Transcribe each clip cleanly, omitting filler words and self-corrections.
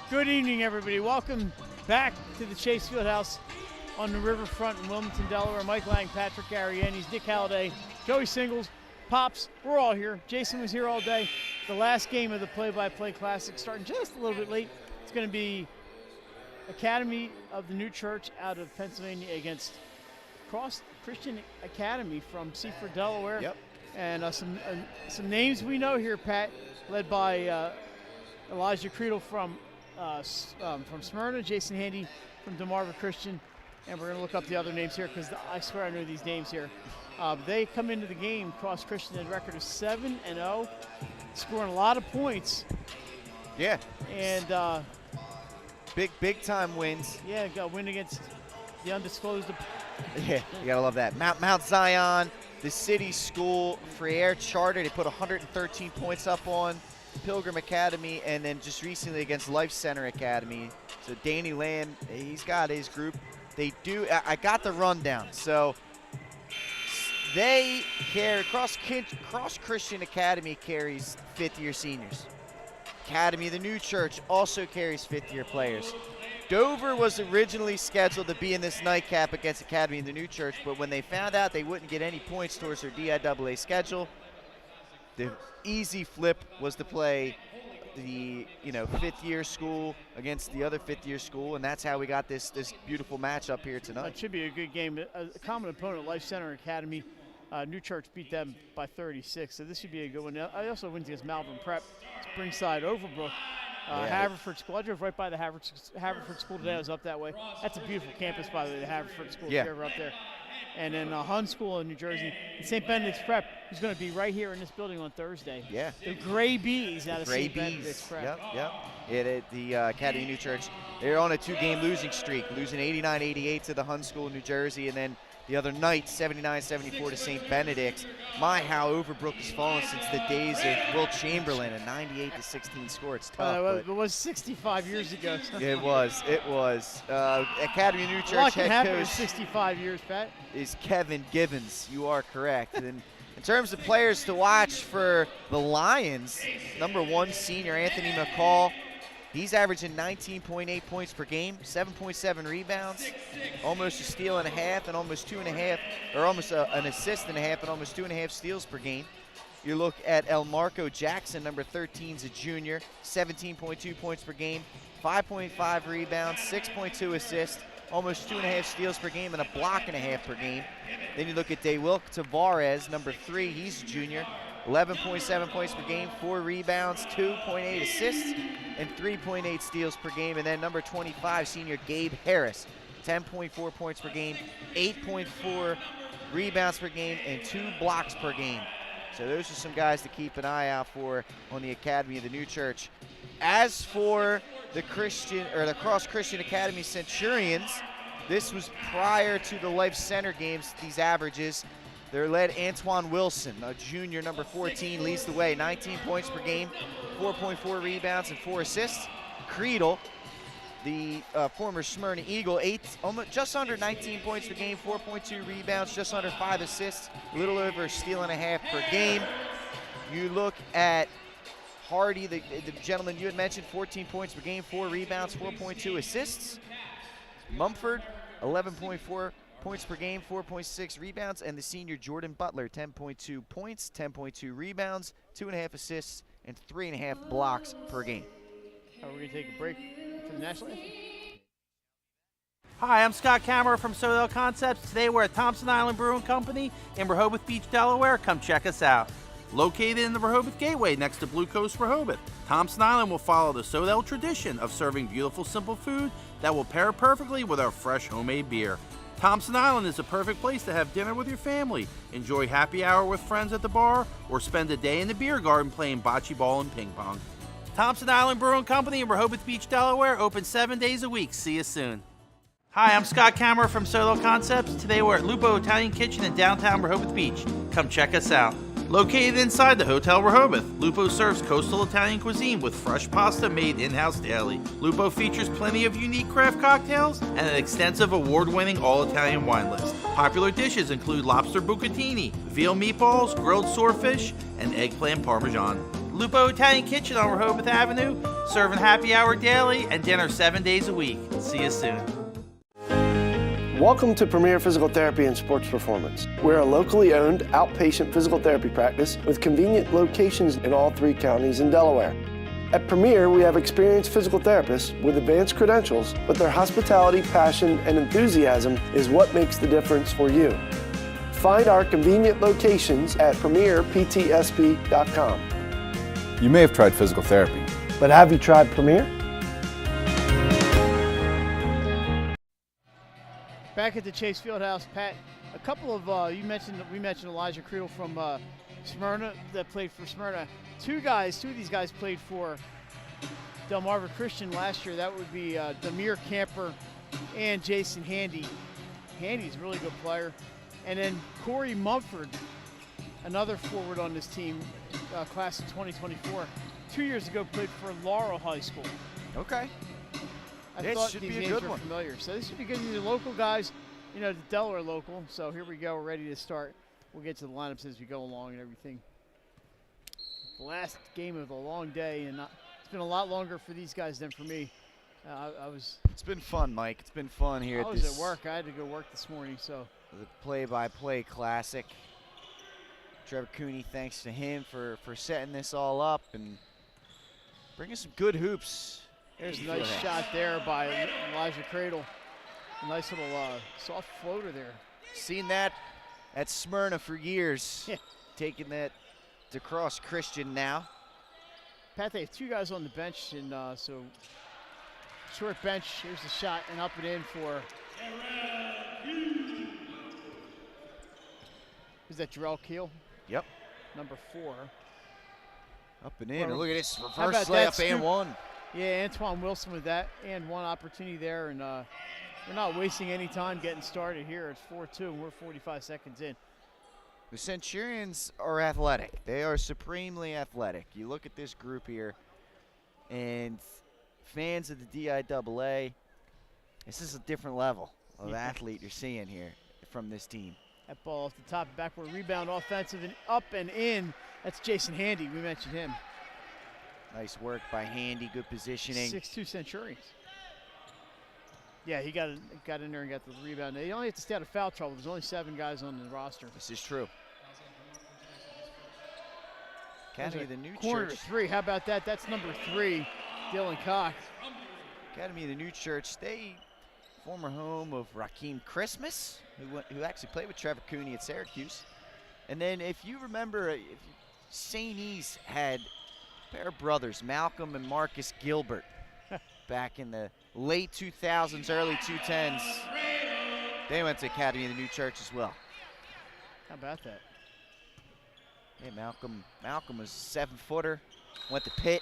Good evening, everybody. Welcome back to the Chase Fieldhouse on the riverfront in Wilmington, Delaware. Mike Lang, Patrick Ariannes, Nick Halliday, Joey Singles, Pops. We're all here. Jason was here all day. The last game of the play-by-play Classic starting just a little bit late. It's going to be Academy of the New Church out of Pennsylvania against Cross Christian Academy from Seaford, Delaware. Yep. And some names we know here, Pat, led by Elijah Creedle from Smyrna, Jason Handy from DeMarva Christian, and we're going to look up the other names here because I swear I know these names here. They come into the game, Cross Christian, had a record of 7-0, scoring a lot of points. Yeah. And big time wins. Yeah, got a win against the undisclosed. Yeah, you gotta love that. Mount Zion, the city school, Freire Charter, they put 113 points up on. Pilgrim Academy, and then just recently against Life Center Academy. So Danny Land, he's got his group. They do, I got the rundown. So they carry, Cross Christian Academy carries fifth-year seniors. Academy of the New Church also carries fifth-year players. Dover was originally scheduled to be in this nightcap against Academy of the New Church, but when they found out they wouldn't get any points towards their DIAA schedule, the easy flip was to play the fifth-year school against the other fifth-year school, and that's how we got this beautiful matchup here tonight. It should be a good game. A common opponent, Life Center Academy. New Church beat them by 36, so this should be a good one. I also went against Malvern Prep, Springside, Overbrook, Haverford School. I drove right by the Haverford School today. I was up that way. That's a beautiful campus, by the way, the Haverford School. Yeah. If you're ever up there. And then Hun School in New Jersey, and St. Benedict's Prep, who's going to be right here in this building on Thursday. Yeah. The Gray Bees out of St. Benedict's Prep. Yep. The Academy New Church, they're on a two-game losing streak, losing 89-88 to the Hun School in New Jersey, and then the other night, 79-74 to St. Benedict's. My, how Overbrook has fallen since the days of Will Chamberlain, a 98-16 score. It's tough. It was 65 years ago. It was. Academy New Church What can head happen in coach 65 years, Pat? is Kevin Givens. You are correct. And in terms of players to watch for the Lions, number 1 senior Anthony McCall. He's averaging 19.8 points per game, 7.7 rebounds, almost a steal and a half, and almost 2.5, or almost an assist and a half, and almost 2.5 steals per game. You look at El Marco Jackson, number 13, is a junior, 17.2 points per game, 5.5 rebounds, 6.2 assists, almost 2.5 steals per game, and a block and a half per game. Then you look at DeWilk Tavares, number 3, he's a junior, 11.7 points per game, 4 rebounds, 2.8 assists, and 3.8 steals per game. And then number 25, senior Gabe Harris, 10.4 points per game, 8.4 rebounds per game, and 2 blocks per game. So those are some guys to keep an eye out for on the Academy of the New Church. As for the Cross Christian Academy Centurions, this was prior to the Life Center games, these averages. They're led Antoine Wilson, a junior, number 14, leads the way, 19 points per game, 4.4 rebounds, and 4 assists. Creedle, the former Smyrna Eagle, just under 19 points per game, 4.2 rebounds, just under 5 assists, a little over a steal and a half per game. You look at Hardy, the gentleman you had mentioned, 14 points per game, 4 rebounds, 4.2 assists. Mumford, 11.4 points per game, 4.6 rebounds, and the senior Jordan Butler, 10.2 points, 10.2 rebounds, 2.5 assists, and 3.5 blocks per game. We're going to take a break for the national anthem. Hi, I'm Scott Kammerer from Showdown Concepts. Today we're at Thompson Island Brewing Company in Rehoboth Beach, Delaware. Come check us out. Located in the Rehoboth Gateway next to Blue Coast Rehoboth, Thompson Island will follow the Sodell tradition of serving beautiful, simple food that will pair perfectly with our fresh homemade beer. Thompson Island is a perfect place to have dinner with your family, enjoy happy hour with friends at the bar, or spend a day in the beer garden playing bocce ball and ping pong. Thompson Island Brewing Company in Rehoboth Beach, Delaware, open 7 days a week. See you soon. Hi, I'm Scott Kammerer from Sodell Concepts. Today we're at Lupo Italian Kitchen in downtown Rehoboth Beach. Come check us out. Located inside the Hotel Rehoboth, Lupo serves coastal Italian cuisine with fresh pasta made in-house daily. Lupo features plenty of unique craft cocktails and an extensive award-winning all-Italian wine list. Popular dishes include lobster bucatini, veal meatballs, grilled swordfish, and eggplant parmesan. Lupo Italian Kitchen on Rehoboth Avenue, serving happy hour daily and dinner 7 days a week. See you soon. Welcome to Premier Physical Therapy and Sports Performance. We're a locally owned outpatient physical therapy practice with convenient locations in all 3 counties in Delaware. At Premier, we have experienced physical therapists with advanced credentials, but their hospitality, passion, and enthusiasm is what makes the difference for you. Find our convenient locations at premierptsp.com. You may have tried physical therapy, But have you tried Premier? Back at the Chase Fieldhouse, Pat, a couple of we mentioned Elijah Creedle from Smyrna that played for Smyrna. Two of these guys played for Delmarva Christian last year. That would be Demir Camper and Jason Handy. Handy's a really good player. And then Corey Mumford, another forward on this team, class of 2024. 2 years ago played for Laurel High School. Okay. I This thought should these be a names good were one. familiar. So this should be good. These are local guys, you know, the Delaware local. So here we go. We're ready to start. We'll get to the lineups as we go along and everything. The last game of the long day, and it's been a lot longer for these guys than for me. It's been fun, Mike. It's been fun here I at was this at work. I had to go work this morning, so. the play-by-play classic. Trevor Cooney, thanks to him for setting this all up and bringing some good hoops. There's a nice shot there by Elijah Cradle. A nice little soft floater there. Seen that at Smyrna for years. Yeah. Taking that to Cross Christian now. Pat, they have 2 guys on the bench, and so short bench. Here's the shot, and up and in for. Is that Jarrell Keel? Yep. Number 4. Up and in. Well, Look at this how reverse about that layup and scoop? one. Yeah, Antoine Wilson with that, and one opportunity there, and we're not wasting any time getting started here. It's 4-2, and we're 45 seconds in. The Centurions are athletic. They are supremely athletic. You look at this group here, and fans of the DIAA, this is a different level of athlete you're seeing here from this team. That ball off the top, backward rebound, offensive, and up and in. That's Jason Handy. We mentioned him. Nice work by Handy, good positioning. 6'2" Centurions. Yeah, he got in there and got the rebound. They only have to stay out of foul trouble. There's only 7 guys on the roster. This is true. Academy of the New Corner Church. 3. How about that? That's number 3, Dylan Cox. Academy of the New Church. They former home of Raheem Christmas, who actually played with Trevor Cooney at Syracuse. And then if you remember, St. E's had a pair of brothers, Malcolm and Marcus Gilbert, back in the late 2000s, early 2010s. They went to Academy of the New Church as well. How about that? Yeah, Malcolm was a 7-footer, went to Pitt,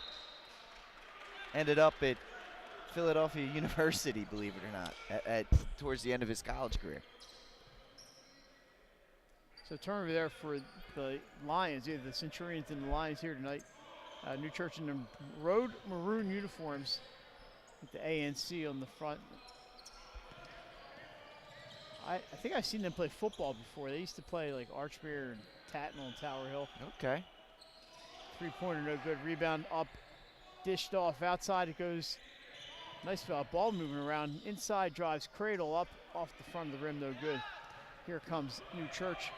ended up at Philadelphia University, believe it or not, towards the end of his college career. So turnover there for the Lions, either the Centurions and the Lions here tonight. New Church in the road maroon uniforms with the ANC on the front. I think I've seen them play football before. They used to play like Archmere and Tatnall and Tower Hill. Okay. 3-pointer, no good. Rebound up, dished off. Outside it goes. Nice ball moving around. Inside drives Cradle up off the front of the rim, no good. Here comes New Church.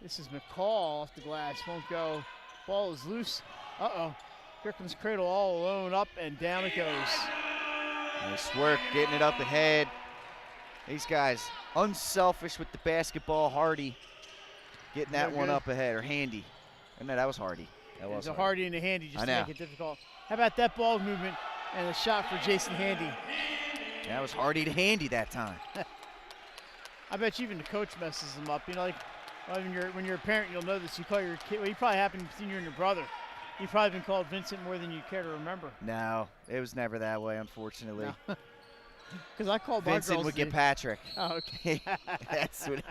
This is McCall off the glass, won't go. Ball is loose. Uh-oh. Here comes Cradle all alone, up and down it goes. Nice work getting it up ahead. These guys unselfish with the basketball. Hardy getting that one up ahead, or Handy. No, that was Hardy. That was a Hardy and a Handy just to know. make it difficult. How about that ball movement and a shot for Jason Handy? That was Hardy to Handy that time. I bet you even the coach messes them up. You know, like when you're a parent, you'll know this. You call your kid. Well, you probably happened between you and your brother. You've probably been called Vincent more than you care to remember. No, it was never that way, unfortunately. Because I called my Vincent girls would get Patrick. Oh, okay. That's what.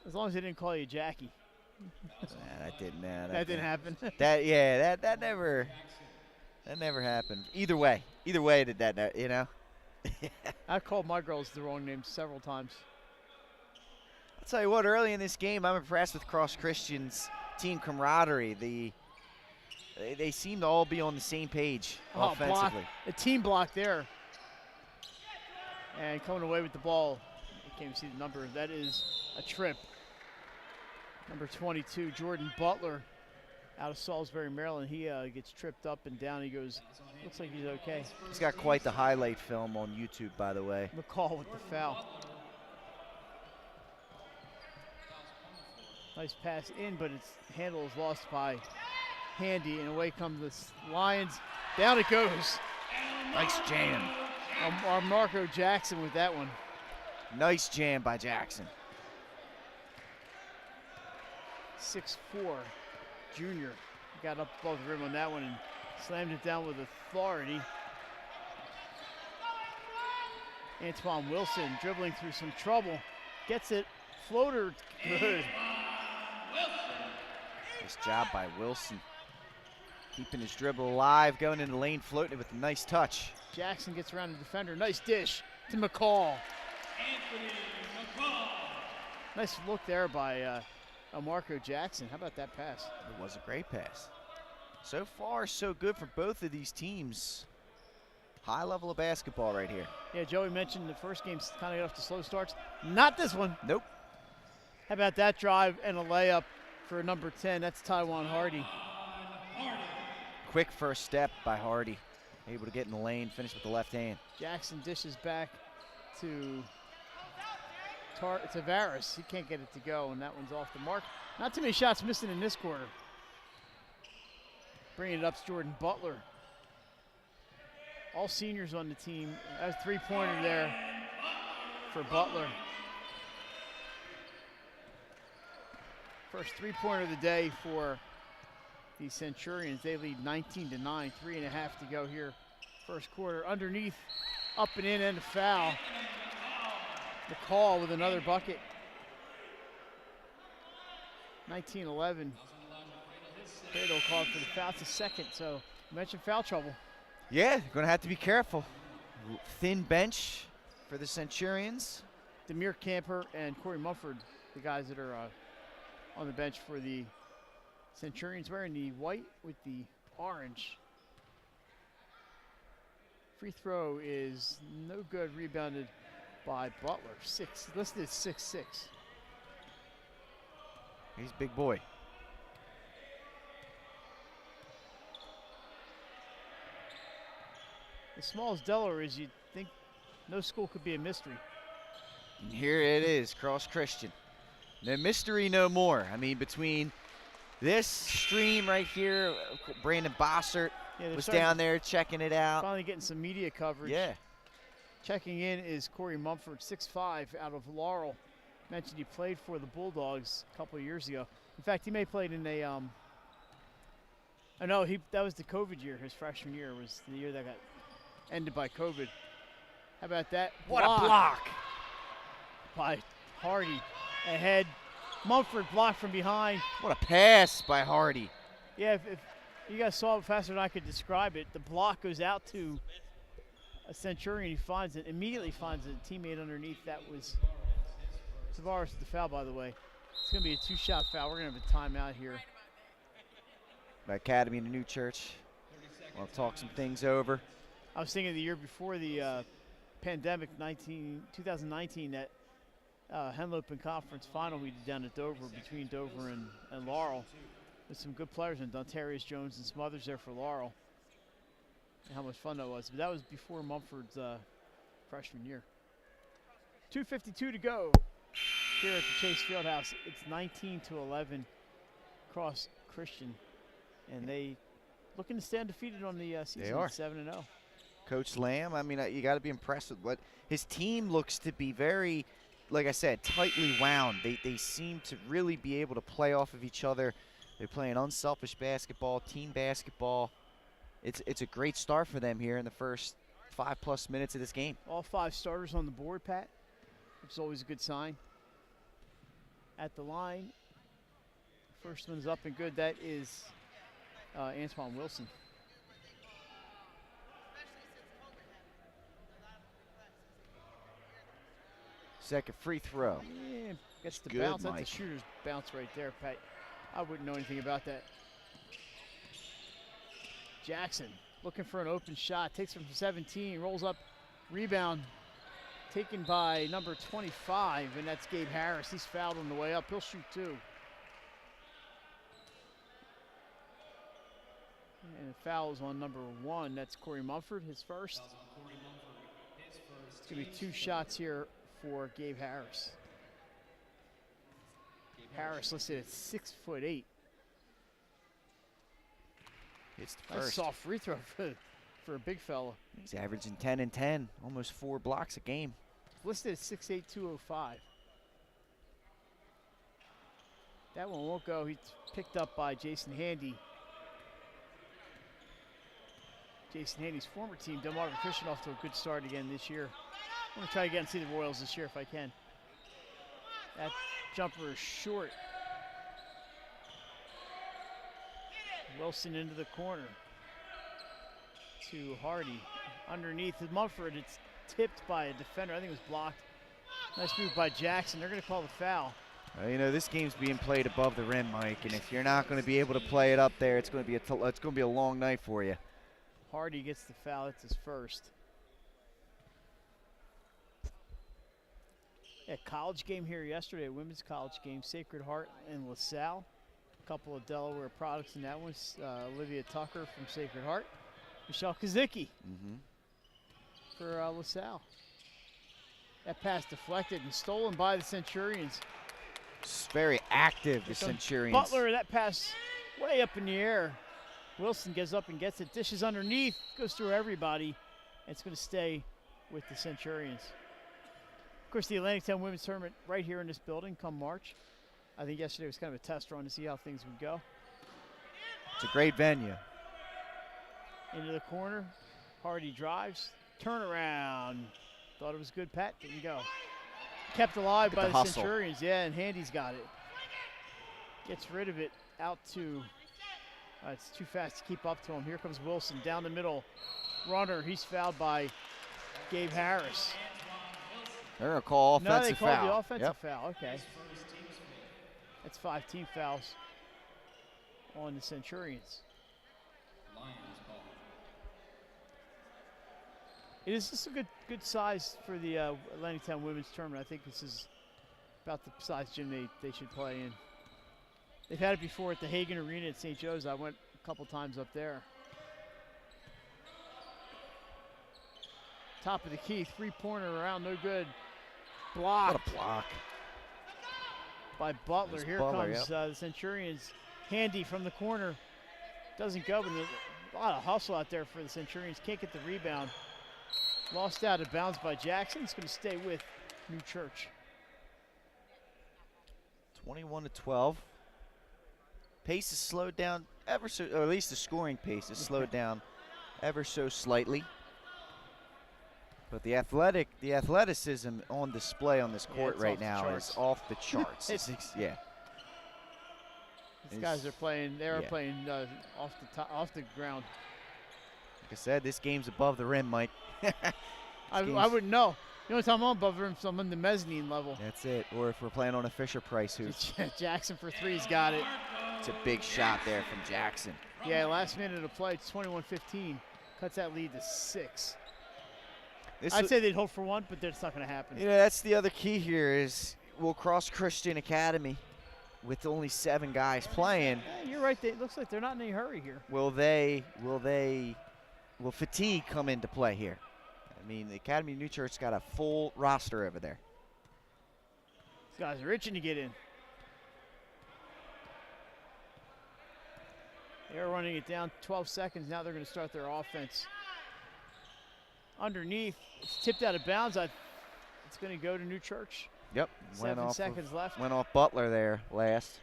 As long as they didn't call you Jackie. That didn't. That didn't happen. That never happened. Either way, did that, you know. I called my girls the wrong name several times. I'll tell you what, early in this game, I'm impressed with Cross Christian's team camaraderie. They seem to all be on the same page offensively. Block, a team block there. And coming away with the ball, you can't even see the number. That is a trip. Number 22, Jordan Butler, out of Salisbury, Maryland. He gets tripped up and down. He goes, looks like he's okay. He's got quite the highlight film on YouTube, by the way. McCall with the foul. Nice pass in, but its handle is lost by Handy, and away come the Lions. Down it goes. Nice jam. Our Marco Jackson with that one. Nice jam by Jackson. 6'4", junior. Got up above the rim on that one and slammed it down with authority. Antoine Wilson dribbling through some trouble. Gets it. Floater. Good. Nice job by Wilson. Keeping his dribble alive, going in the lane, floating it with a nice touch. Jackson gets around the defender. Nice dish to McCall. Nice look there by Marco Jackson. How about that pass? It was a great pass. So far, so good for both of these teams. High level of basketball right here. Yeah, Joey mentioned the first game's kind of got off to slow starts. Not this one. Nope. How about that drive and a layup for number 10? That's Tywan Hardy. Quick first step by Hardy. Able to get in the lane, finish with the left hand. Jackson dishes back to Tavares. He can't get it to go, and that one's off the mark. Not too many shots missing in this quarter. Bringing it up to Jordan Butler. All seniors on the team. That's a three-pointer there for Butler. First three-pointer of the day for the Centurions. They lead 19-9, 3.5 to go here. First quarter, underneath, up and in, and a foul. McCall with another bucket. 19-11. Fredo called for the foul. It's a second, so you mentioned foul trouble. Yeah, going to have to be careful. Thin bench for the Centurions. Demir Camper and Corey Mumford, the guys that are on the bench for the Centurions, wearing the white with the orange. Free throw is no good, rebounded by Butler. Listed as 6'6". He's a big boy. As small as Delaware is, you'd think no school could be a mystery. And here it is, Cross Christian. No mystery no more. I mean, between this stream right here, Brandon Bossert was down there checking it out. Finally getting some media coverage. Yeah. Checking in is Corey Mumford, 6'5", out of Laurel. Mentioned he played for the Bulldogs a couple of years ago. In fact, he may have played in a I know that was the COVID year. His freshman year was the year that got ended by COVID. How about that? What a block by Hardy. Ahead. Mumford blocked from behind. What a pass by Hardy. Yeah, if you guys saw it faster than I could describe it, the block goes out to a Centurion. He finds it, immediately finds a teammate underneath. That was Tavares with the foul, by the way. It's going to be a two-shot foul. We're going to have a timeout here. By Academy in the New Church. We'll talk some things over. I was thinking the year before the pandemic, 2019, that Henlopen Conference final we did down at Dover, between Dover and Laurel, with some good players, and Dontarius Jones and some others there for Laurel. And how much fun that was. But that was before Mumford's freshman year. 2:52 to go here at the Chase Fieldhouse. It's 19-11 Cross Christian, and they looking to stay undefeated on the season. They are 7-0. Coach Lamb, I mean, you got to be impressed with what his team looks to be. Very, like I said, tightly wound. They seem to really be able to play off of each other. They're playing unselfish basketball, team basketball. It's a great start for them here in the first 5+ minutes of this game. All 5 starters on the board, Pat, which is always a good sign. At the line, first one's up and good. That is Antoine Wilson. Second free throw. Yeah, time. Gets the Good, bounce. Mike. That's a shooter's bounce right there, Pat. I wouldn't know anything about that. Jackson looking for an open shot. Takes it from 17. Rolls up. Rebound taken by number 25, and that's Gabe Harris. He's fouled on the way up. He'll shoot 2. And the foul is on number 1. That's Corey Mumford, his first. It's going to be 2 shots here for Gabe Harris. Harris listed at 6'8". It's the Nice first. soft free throw for a big fella. He's averaging 10 and 10, almost 4 blocks a game. Listed at 6'8", 205. That one won't go. He's picked up by Jason Handy. Jason Handy's former team, Delmarva Christian, off to a good start again this year. I'm going to try again and see the Royals this year if I can. That jumper is short. Wilson into the corner to Hardy. Underneath the Mumford, it's tipped by a defender. I think it was blocked. Nice move by Jackson. They're going to call the foul. Well, you know, this game's being played above the rim, Mike, and if you're not going to be able to play it up there, it's going to be a long night for you. Hardy gets the foul. It's his first. Yeah, college game here yesterday, a women's college game, Sacred Heart and LaSalle. A couple of Delaware products in that one. Olivia Tucker from Sacred Heart. Michelle Kazicki for LaSalle. That pass deflected and stolen by the Centurions. It's very active, the Centurions. Butler, that pass way up in the air. Wilson gets up and gets it, dishes underneath, goes through everybody, and it's going to stay with the Centurions. Of course, the Atlantic 10 Women's Tournament right here in this building come March. I think yesterday was kind of a test run to see how things would go. It's a great venue. Into the corner, Hardy drives, turnaround. Thought it was good, Pat, didn't go. Kept alive by the Centurions, yeah, and Handy's got it. Gets rid of it out to, it's too fast to keep up to him. Here comes Wilson down the middle. Runner, he's fouled by Gabe Harris. They're going to call offensive foul. No, they called the offensive foul, okay. That's 5 team fouls on the Centurions. It is just a good size for the Atlantic 10 Women's Tournament. I think this is about the size gym they should play in. They've had it before at the Hagen Arena at St. Joe's. I went a couple times up there. Top of the key, 3-pointer around, no good. Block. What a block. By Butler. Here Butler, comes the Centurions. Handy from the corner. Doesn't go, but a lot of hustle out there for the Centurions. Can't get the rebound. Lost out of bounds by Jackson. It's going to stay with New Church. 21-12. Pace is slowed down ever so, or at least the scoring pace is slowed down ever so slightly. But the athleticism on display on this court right now is off the charts. Yeah. These guys are playing. They're playing off the ground. Like I said, this game's above the rim, Mike. I wouldn't know. The only time I'm above the rim is I'm on the mezzanine level. That's it. Or if we're playing on a Fisher-Price hoop. Jackson for 3's got it. It's a big shot there from Jackson. Yeah, last minute of play, it's 21-15. Cuts that lead to 6. I'd say they'd hope for 1, but that's not going to happen. You know, that's the other key here is we'll cross Christian Academy with only 7 guys playing. Yeah, you're right. It looks like they're not in any hurry here. Will fatigue come into play here? I mean, the Academy of New Church's got a full roster over there. These guys are itching to get in. They're running it down 12 seconds. Now they're going to start their offense. Underneath, it's tipped out of bounds. It's going to go to New Church. Yep. 7 seconds left. Went off Butler there last.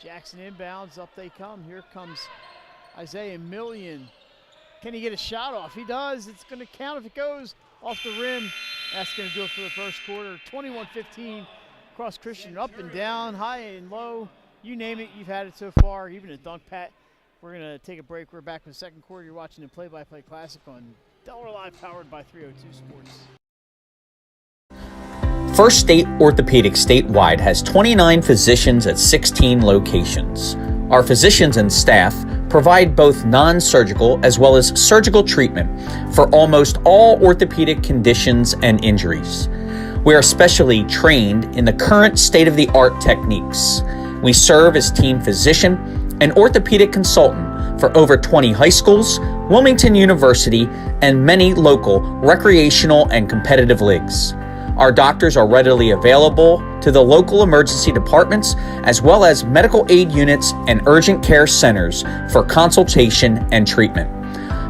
Jackson inbounds. Up they come. Here comes Isaiah Million. Can he get a shot off? He does. It's going to count if it goes off the rim. That's going to do it for the first quarter. 21-15. Cross Christian up and down, high and low. You name it, you've had it so far. Even a dunk, Pat. We're going to take a break. We're back in the second quarter. You're watching the Play-by-Play Classic on Delaware Live, powered by 302 Sports. First State Orthopedic statewide has 29 physicians at 16 locations. Our physicians and staff provide both non-surgical as well as surgical treatment for almost all orthopedic conditions and injuries. We are specially trained in the current state-of-the-art techniques. We serve as team physician and orthopedic consultant for over 20 high schools, Wilmington University, and many local recreational and competitive leagues. Our doctors are readily available to the local emergency departments as well as medical aid units and urgent care centers for consultation and treatment.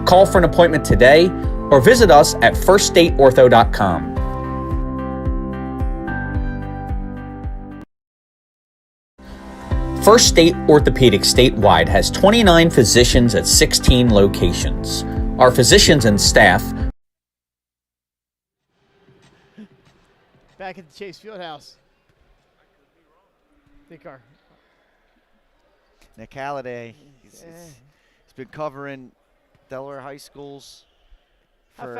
Call for an appointment today or visit us at firststateortho.com. First State Orthopedic statewide has 29 physicians at 16 locations. Our physicians and staff back at the Chase Fieldhouse. I think our Nick Halliday, he's been covering Delaware high schools for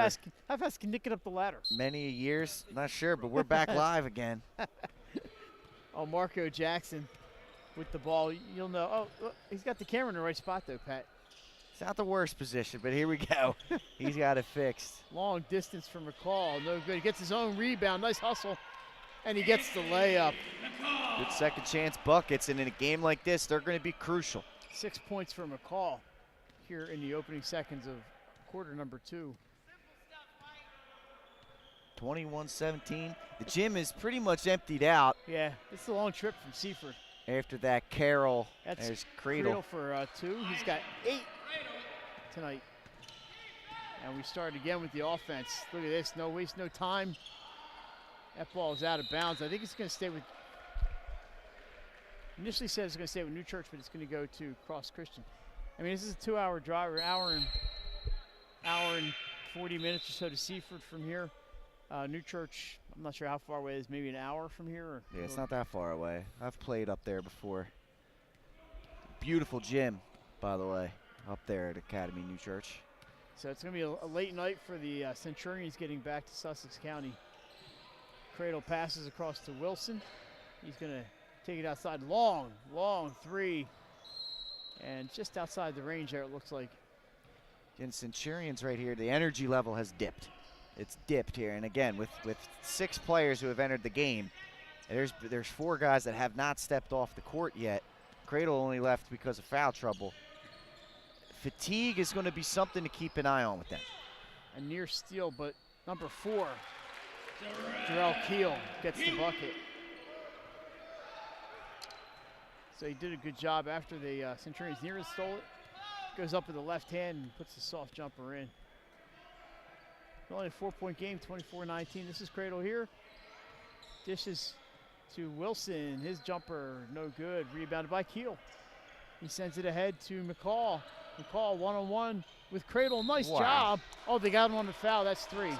how fast can Nick get up the ladder? many years. Not sure, but we're back live again. Oh, Marco Jackson with the ball. You'll know. Oh, look, he's got the camera in the right spot, though, Pat. It's not the worst position, but here we go. He's got it fixed. Long distance from McCall. No good. He gets his own rebound. Nice hustle. And he gets the layup. Good second chance buckets, and in a game like this, they're going to be crucial. 6 points for McCall here in the opening seconds of quarter number 2. 21-17. The gym is pretty much emptied out. Yeah, it's a long trip from Seaford. After that, Carroll. That's There's Cradle. for 2. He's got 8 tonight. And we start again with the offense. Look at this. No waste, no time. That ball is out of bounds. I think it's going to stay with. Initially said it's going to stay with New Church, but it's going to go to Cross Christian. I mean, this is a 2-hour drive, or hour and 40 minutes or so to Seaford from here. New Church, I'm not sure how far away it is, maybe an hour from here. Yeah, it's not that far away. I've played up there before. Beautiful gym, by the way, up there at Academy New Church. So it's going to be a late night for the Centurions getting back to Sussex County. Cradle passes across to Wilson. He's going to take it outside. Long three. And just outside the range there, it looks like. Again, Centurions right here, the energy level has dipped. It's dipped here. And again, with 6 players who have entered the game, there's 4 guys that have not stepped off the court yet. Cradle only left because of foul trouble. Fatigue is going to be something to keep an eye on with them. A near steal, but number 4, Jarrell Keel, gets the bucket. So he did a good job after the Centurions nearly stole it. Goes up with the left hand and puts the soft jumper in. Only a 4-point game, 24-19. This is Cradle here. Dishes to Wilson. His jumper, no good. Rebounded by Keel. He sends it ahead to McCall. McCall one-on-one with Cradle. Nice job. Oh, they got him on the foul. That's 3.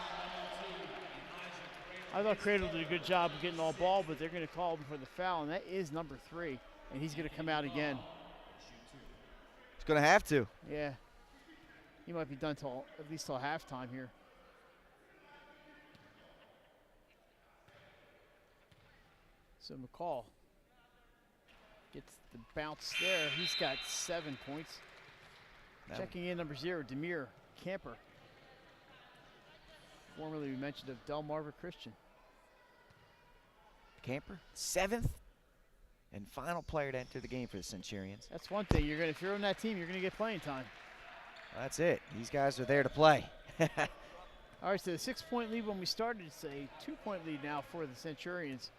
I thought Cradle did a good job of getting all ball, but they're going to call him for the foul, and that is number 3. And he's going to come out again. He's going to have to. Yeah. He might be done till at least till halftime here. So McCall gets the bounce there. He's got 7 points. Checking in number 0, Demir Camper. Formerly we mentioned of Delmarva Christian. Camper, 7th and final player to enter the game for the Centurions. That's one thing. If you're on that team, you're going to get playing time. That's it. These guys are there to play. All right, so the 6-point lead when we started, it's a 2-point lead now for the Centurions.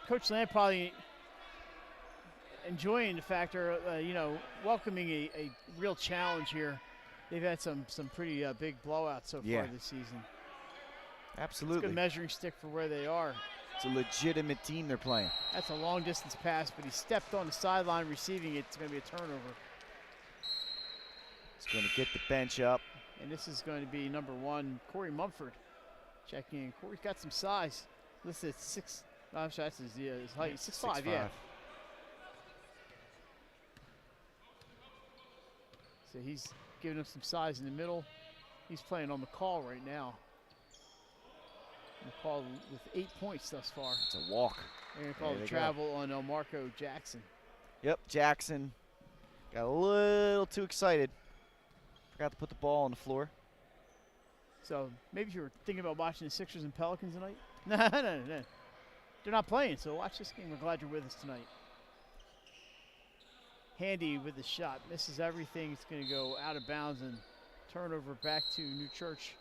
Coach Lamb probably enjoying the factor, welcoming a real challenge here. They've had some pretty big blowouts so far this season. Absolutely. It's a good measuring stick for where they are. It's a legitimate team they're playing. That's a long distance pass, but he stepped on the sideline receiving it. It's going to be a turnover. He's going to get the bench up. And this is going to be number 1, Corey Mumford, checking in. Corey's got some size. Listed at 6. No, I'm sorry, that's his height. 6'5", yeah. So he's giving him some size in the middle. He's playing on the call right now. McCall with 8 points thus far. It's a walk. They're going to call the travel on Marco Jackson. Yep, Jackson got a little too excited. Forgot to put the ball on the floor. So maybe you were thinking about watching the Sixers and Pelicans tonight? No. They're not playing, so watch this game. We're glad you're with us tonight. Handy with the shot. Misses everything. It's going to go out of bounds and turnover back to New Church.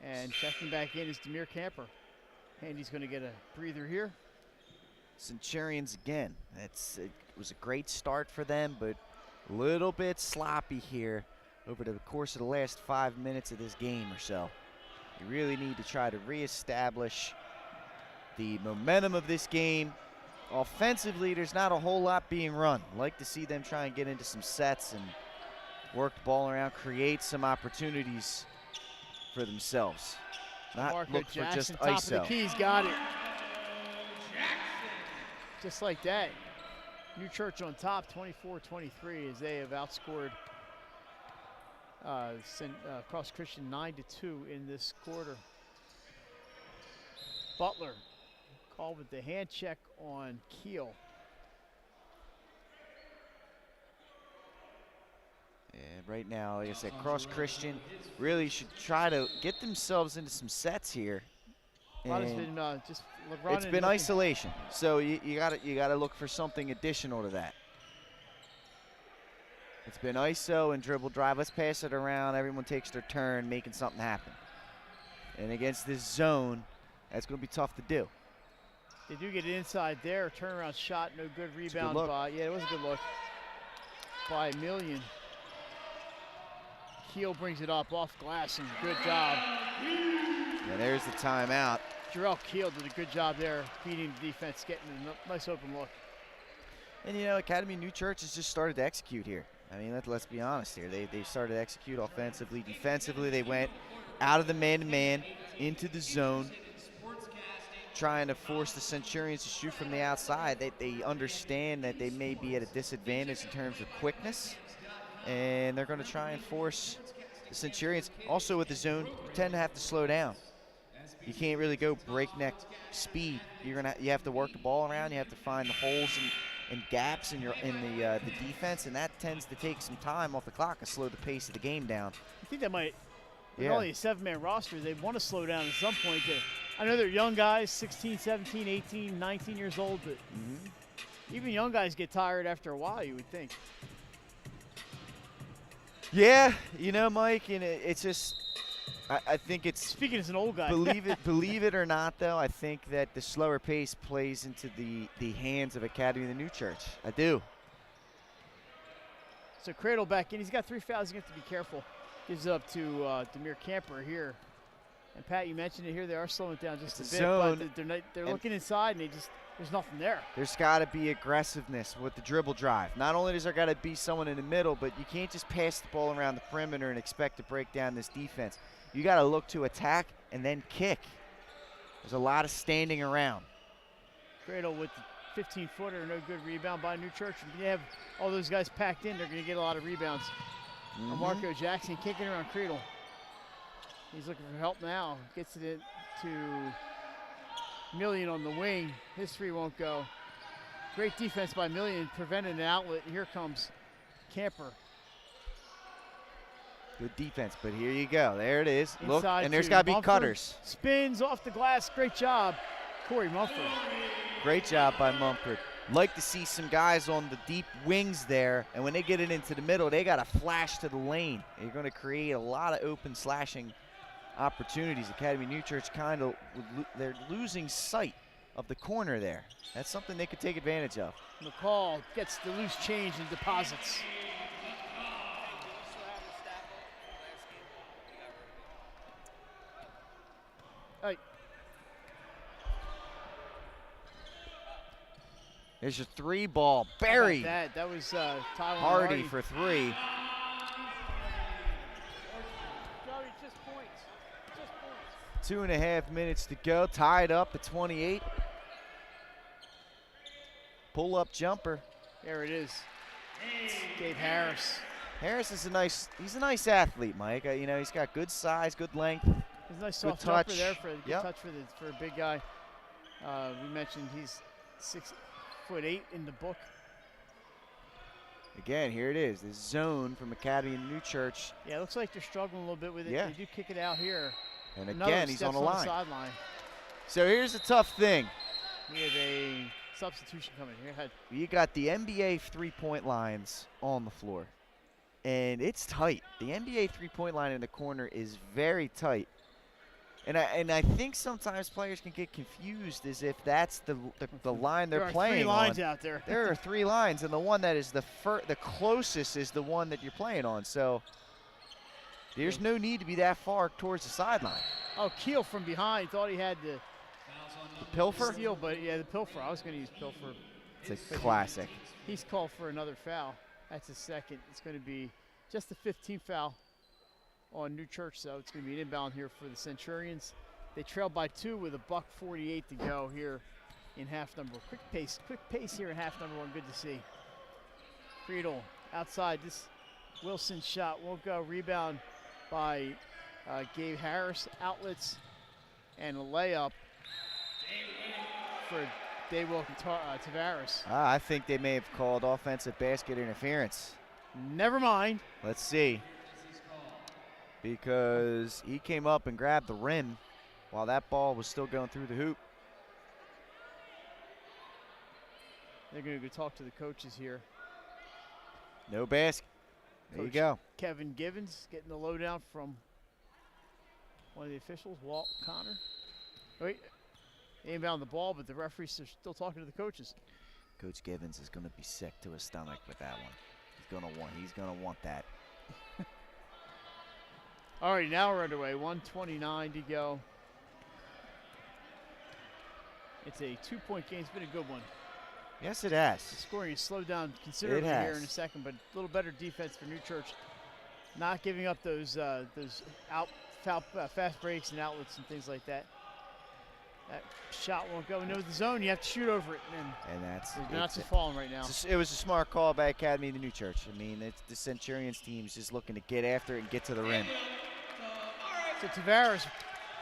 And checking back in is Demir Camper. Handy's going to get a breather here. Centurions again. It was a great start for them, but a little bit sloppy here over the course of the last 5 minutes of this game or so. You really need to try to reestablish the momentum of this game. Offensively, there's not a whole lot being run. Like to see them try and get into some sets and work the ball around, create some opportunities for themselves. Not Marco look Jackson, for just top ISO. of the keys, got it. Just like that. New Church on top, 24-23, as they have outscored Cross Christian 9-2 in this quarter. Butler called with the hand check on Keel. And right now, like I said, Cross Christian really should try to get themselves into some sets here. It's been just running. It's been isolation, so you gotta look for something additional to that. It's been ISO and dribble drive. Let's pass it around. Everyone takes their turn, making something happen. And against this zone, that's going to be tough to do. They do get it inside there. Turnaround shot, no good. Rebound by, yeah, it was a good look by Million. Keel brings it up off glass, and good job. Yeah, there's the timeout. Jarrell Keel did a good job there, feeding the defense, getting a nice open look. And you know, Academy New Church has just started to execute here. I mean, let's be honest here. They started to execute offensively. Defensively, they went out of the man-to-man, into the zone, trying to force the Centurions to shoot from the outside. They understand that they may be at a disadvantage in terms of quickness, and they're going to try and force the Centurions. Also with the zone, you tend to have to slow down. You can't really go breakneck speed. You have to work the ball around. You have to find the holes and gaps in the defense, and that tends to take some time off the clock and slow the pace of the game down. I think that might, with only a 7-man roster, they want to slow down at some point. I know they're young guys, 16, 17, 18, 19 years old, but even young guys get tired after a while, you would think. Yeah, you know, Mike, and it's just, I think it's. Speaking as an old guy. believe it or not, though, I think that the slower pace plays into the hands of Academy of the New Church. I do. So Cradle back in. He's got 3 fouls. You have to be careful. Gives it up to Demir Camper here. And Pat, you mentioned it here. They are slowing it down just a bit, zone, but they're looking inside, and there's nothing there. There's got to be aggressiveness with the dribble drive. Not only does there got to be someone in the middle, but you can't just pass the ball around the perimeter and expect to break down this defense. You got to look to attack and then kick. There's a lot of standing around. Cradle with the 15-footer, no good rebound by New Church. When you have all those guys packed in, they're going to get a lot of rebounds. Marco Jackson kicking around Cradle. He's looking for help now. Gets it to Million on the wing. His three won't go. Great defense by Million, preventing an outlet. Here comes Camper. Good defense, but here you go. There it is. Inside look, and there's got to be cutters. Spins off the glass. Great job, Corey Mumford. Great job by Mumford. Like to see some guys on the deep wings there, and when they get it into the middle, they got to flash to the lane. You're going to create a lot of open slashing opportunities. Academy New Church they're losing sight of the corner there. That's something they could take advantage of. McCall gets the loose change and deposits. Hey. There's your 3 ball. Buried. That was Tyler Hardy for 3. Just points. 2.5 minutes to go. Tied up at 28. Pull-up jumper. There it is. Gabe Harris. Harris is he's a nice athlete, Mike. You know, he's got good size, good length. It's a nice soft touch. jumper there for a good Yep. touch for a big guy. We mentioned he's 6'8" in the book. Again, here it is. This zone from Academy in New Church. Yeah, it looks like they're struggling a little bit with it. Yeah. They do kick it out here. And Another again, he's on steps the line. sideline. So here's the tough thing. We have a substitution coming here. Ahead. You got the NBA three-point lines on the floor. And it's tight. The NBA three-point line in the corner is very tight. And I think sometimes players can get confused as if that's the line they're playing There are 3 lines on. out there. There are 3 lines, and the one that is the closest is the one that you're playing on. So there's no need to be that far towards the sideline. Oh, Keel from behind thought he had the Pilfer? steal, but yeah, the pilfer. I was going to use pilfer. It's a classic. He's called for another foul. That's his second. It's going to be just the 15th foul on New Church, so it's going to be an inbound here for the Centurions. They trail by 2 with $1:48 to go here in half number. Quick pace here in half number 1. Good to see. Friedel outside. This Wilson shot won't go. Rebound by Gabe Harris. Outlets and a layup for Daywell Tavares. I think they may have called offensive basket interference. Never mind. Let's see. Because he came up and grabbed the rim while that ball was still going through the hoop. They're going to go talk to the coaches here. No basket. There you Coach go. Kevin Givens getting the lowdown from one of the officials, Walt Connor. Wait, they inbound the ball, but the referees are still talking to the coaches. Coach Givens is going to be sick to his stomach with that one. He's going to want that. All right, now we're underway. 1:29 to go. It's a 2-point game. It's been a good one. Yes, it has. The scoring has slowed down considerably It has. here in a second, but a little better defense for New Church. Not giving up those fast breaks and outlets and things like that. That shot won't go into the zone. You have to shoot over it, And that's they're not just falling right now. It was a smart call by Academy of the New Church. I mean, it's the Centurions team's just looking to get after it and get to the rim. So Tavares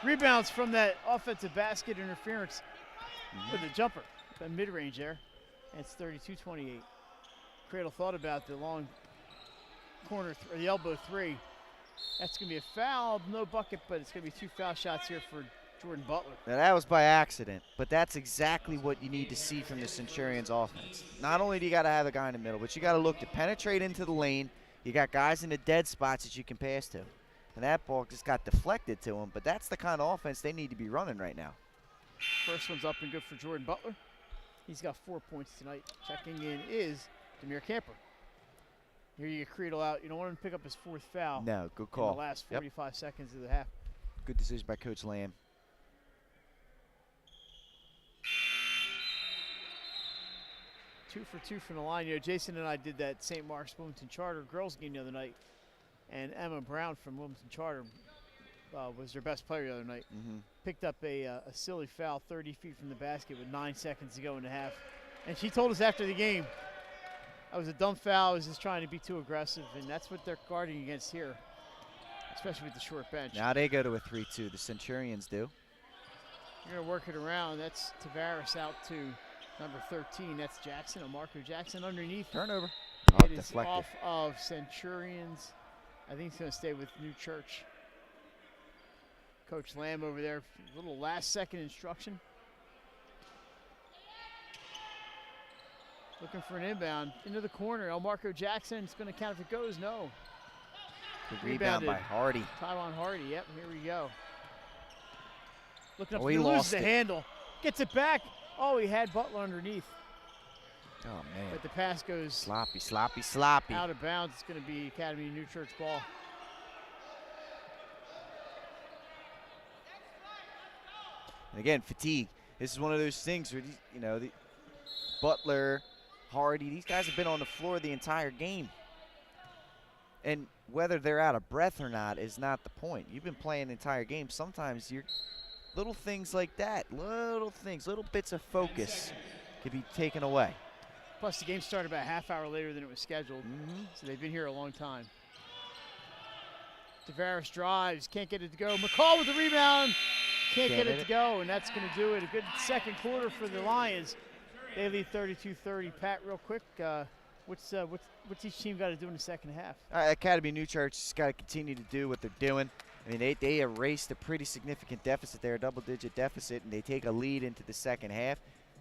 rebounds from that offensive basket interference with a jumper, the mid-range there. And it's 32-28. Cradle thought about the long corner or the elbow 3. That's going to be a foul, no bucket, but it's going to be 2 foul shots here for Jordan Butler. Now that was by accident, but that's exactly what you need to see from the Centurions offense. Not only do you got to have a guy in the middle, but you got to look to penetrate into the lane. You got guys in the dead spots that you can pass to. And that ball just got deflected to him, but that's the kind of offense they need to be running right now. First one's up and good for Jordan Butler. He's got 4 points tonight. Checking in is Demir Camper. Here you get Creedle out. You don't want him to pick up his 4th foul. No, good call. In the last 45 seconds of the half. Good decision by Coach Lamb. Two for 2 from the line. You know, Jason and I did that St. Mark's Wilmington Charter girls game the other night, and Emma Brown from Wilmington Charter was their best player the other night. Picked up a silly foul 30 feet from the basket with 9 seconds to go in the half. And she told us after the game, that was a dumb foul. I was just trying to be too aggressive, and that's what they're guarding against here, especially with the short bench. Now they go to a 3-2. The Centurions do. You're going to work it around. That's Tavares out to number 13. That's Jackson, Marco Jackson underneath. Turnover. Oh, It is deflected. off of Centurions. I think he's going to stay with New Church. Coach Lamb over there, a little last-second instruction. Looking for an inbound into the corner. Marco Jackson, it's going to count if it goes. No. Good rebound by Hardy. Tyron Hardy. Yep, here we go. Looking up, Oh, he he loses lost the it. handle. Gets it back. Oh, he had Butler underneath. Oh, man. But the pass goes Sloppy, sloppy, sloppy. out of bounds. It's going to be Academy New Church ball. And again, fatigue. This is one of those things where, the Butler, Hardy, these guys have been on the floor the entire game. And whether they're out of breath or not is not the point. You've been playing the entire game. Sometimes you're little things like that, little things, little bits of focus could be taken away. Plus, the game started about a half hour later than it was scheduled, so they've been here a long time. Tavares drives, can't get it to go. McCall with the rebound, can't get it to go, and that's going to do it. A good second quarter for the Lions. They lead 32-30. Pat, real quick, what's each team got to do in the second half? Academy New Church has got to continue to do what they're doing. I mean, they erased a pretty significant deficit there, a double-digit deficit, and they take a lead into the second half.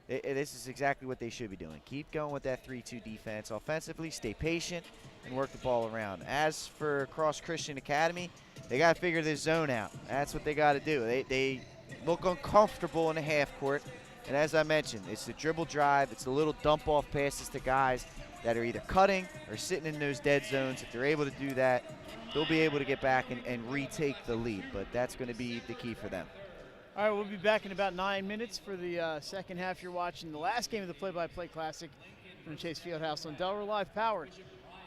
This is exactly what they should be doing. Keep going with that 3-2 defense. Offensively, stay patient and work the ball around. As for Cross Christian Academy, they got to figure this zone out. That's what they got to do. They look uncomfortable in the half court. And as I mentioned, it's the dribble drive. It's the little dump-off passes to guys that are either cutting or sitting in those dead zones. If they're able to do that, they'll be able to get back and retake the lead. But that's going to be the key for them. All right, we'll be back in about 9 minutes for the second half. You're watching the last game of the Play-by-Play Classic from the Chase Fieldhouse on Delaware Live, powered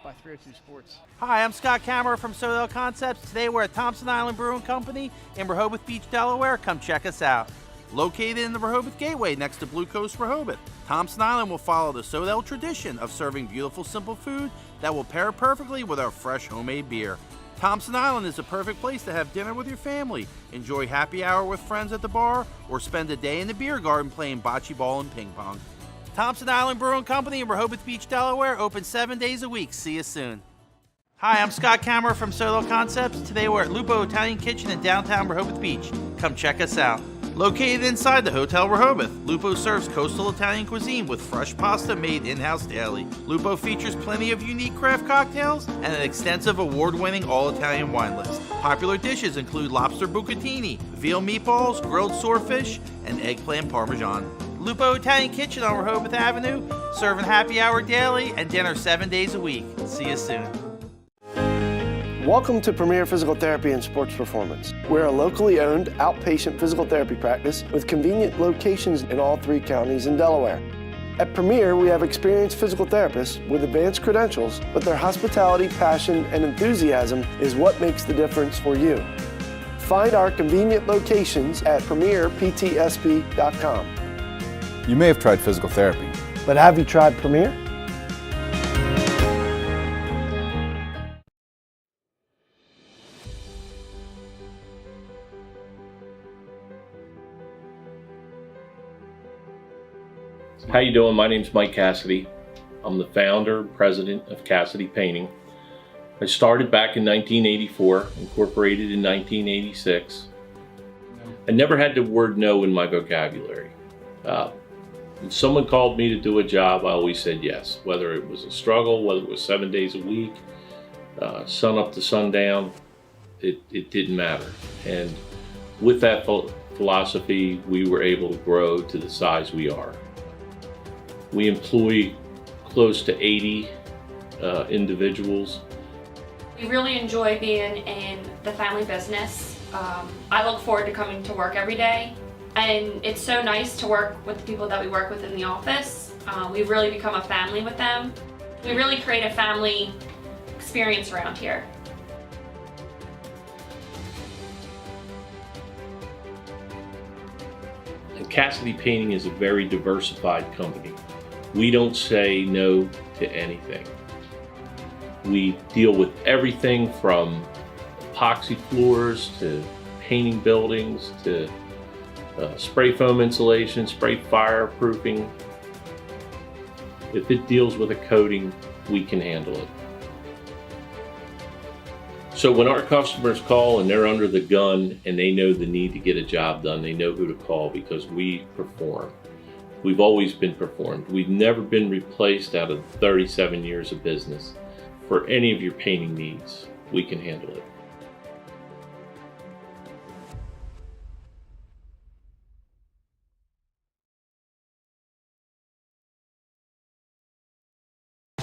by 302 Sports. Hi, I'm Scott Kammerer from Showdown Concepts. Today we're at Thompson Island Brewing Company in Rehoboth Beach, Delaware. Come check us out. Located in the Rehoboth Gateway next to Blue Coast Rehoboth, Thompson Island will follow the Showdown tradition of serving beautiful, simple food that will pair perfectly with our fresh homemade beer. Thompson Island is a perfect place to have dinner with your family, enjoy happy hour with friends at the bar, or spend a day in the beer garden playing bocce ball and ping pong. Thompson Island Brewing Company in Rehoboth Beach, Delaware, open 7 days a week. See you soon. Hi, I'm Scott Kammerer from Showdown Concepts. Today we're at Lupo Italian Kitchen in downtown Rehoboth Beach. Come check us out. Located inside the Hotel Rehoboth, Lupo serves coastal Italian cuisine with fresh pasta made in-house daily. Lupo features plenty of unique craft cocktails and an extensive award-winning all-Italian wine list. Popular dishes include lobster bucatini, veal meatballs, grilled swordfish, and eggplant parmesan. Lupo Italian Kitchen on Rehoboth Avenue, serving happy hour daily and dinner 7 days a week. See you soon. Welcome to Premier Physical Therapy and Sports Performance. We're a locally owned outpatient physical therapy practice with convenient locations in all 3 counties in Delaware. At Premier, we have experienced physical therapists with advanced credentials, but their hospitality, passion, and enthusiasm is what makes the difference for you. Find our convenient locations at premierptsp.com. You may have tried physical therapy. But have you tried Premier? How you doing? My name's Mike Cassidy. I'm the founder and president of Cassidy Painting. I started back in 1984, incorporated in 1986. I never had the word no in my vocabulary. When someone called me to do a job, I always said yes, whether it was a struggle, whether it was 7 days a week, sun up to sundown, it didn't matter. And with that philosophy, we were able to grow to the size we are. We employ close to 80 individuals. We really enjoy being in the family business. I look forward to coming to work every day, and it's so nice to work with the people that we work with in the office. We've really become a family with them. We really create a family experience around here. And Cassidy Painting is a very diversified company. We don't say no to anything. We deal with everything from epoxy floors to painting buildings to spray foam insulation, spray fireproofing. If it deals with a coating, we can handle it. So when our customers call and they're under the gun and they know the need to get a job done, they know who to call because we perform. We've always been performed. We've never been replaced out of 37 years of business. For any of your painting needs, we can handle it.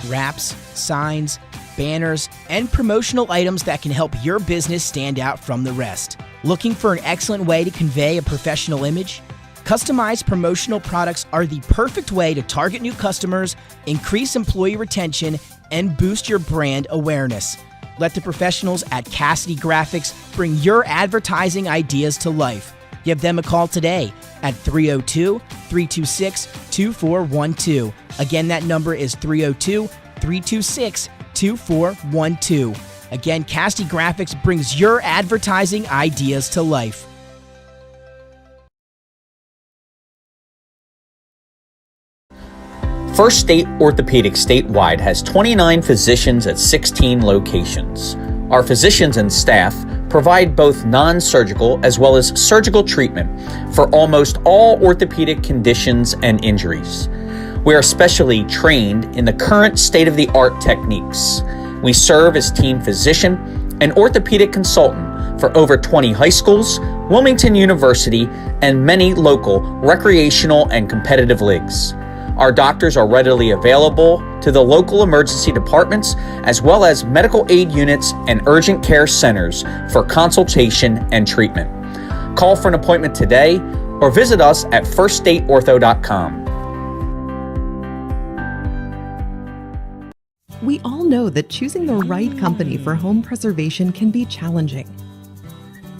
Wraps, signs, banners, and promotional items that can help your business stand out from the rest. Looking for an excellent way to convey a professional image? Customized promotional products are the perfect way to target new customers, increase employee retention, and boost your brand awareness. Let the professionals at Cassidy Graphics bring your advertising ideas to life. Give them a call today at 302-326-2412. Again, that number is 302-326-2412. Again, Casty Graphics brings your advertising ideas to life. First State Orthopedic statewide has 29 physicians at 16 locations. Our physicians and staff provide both non-surgical as well as surgical treatment for almost all orthopedic conditions and injuries. We are specially trained in the current state-of-the-art techniques. We serve as team physician and orthopedic consultant for over 20 high schools, Wilmington University, and many local recreational and competitive leagues. Our doctors are readily available to the local emergency departments as well as medical aid units and urgent care centers for consultation and treatment. Call for an appointment today or visit us at firststateortho.com. We all know that choosing the right company for home preservation can be challenging.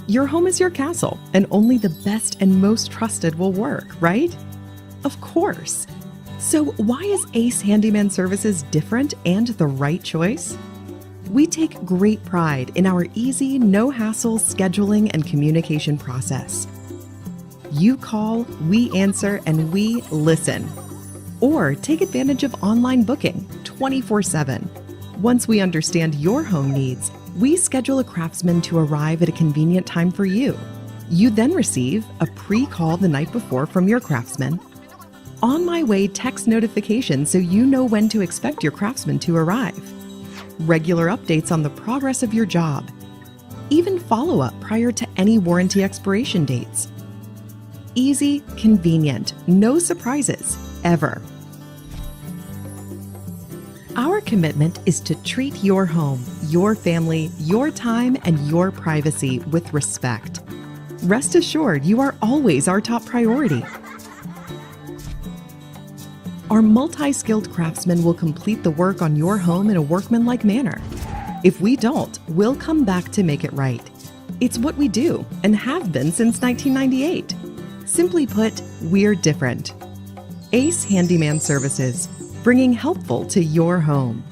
Your home is your castle, and only the best and most trusted will work, right? Of course. So why is Ace Handyman Services different and the right choice? We take great pride in our easy, no-hassle scheduling and communication process. You call, we answer, and we listen. Or take advantage of online booking 24/7. Once we understand your home needs, we schedule a craftsman to arrive at a convenient time for you. You then receive a pre-call the night before from your craftsman, on my way text notification so you know when to expect your craftsman to arrive, regular updates on the progress of your job, even follow-up prior to any warranty expiration dates. Easy, convenient, no surprises, ever. Our commitment is to treat your home, your family, your time, and your privacy with respect. Rest assured, you are always our top priority. Our multi-skilled craftsmen will complete the work on your home in a workmanlike manner. If we don't, we'll come back to make it right. It's what we do and have been since 1998. Simply put, we're different. Ace Handyman Services, bringing helpful to your home.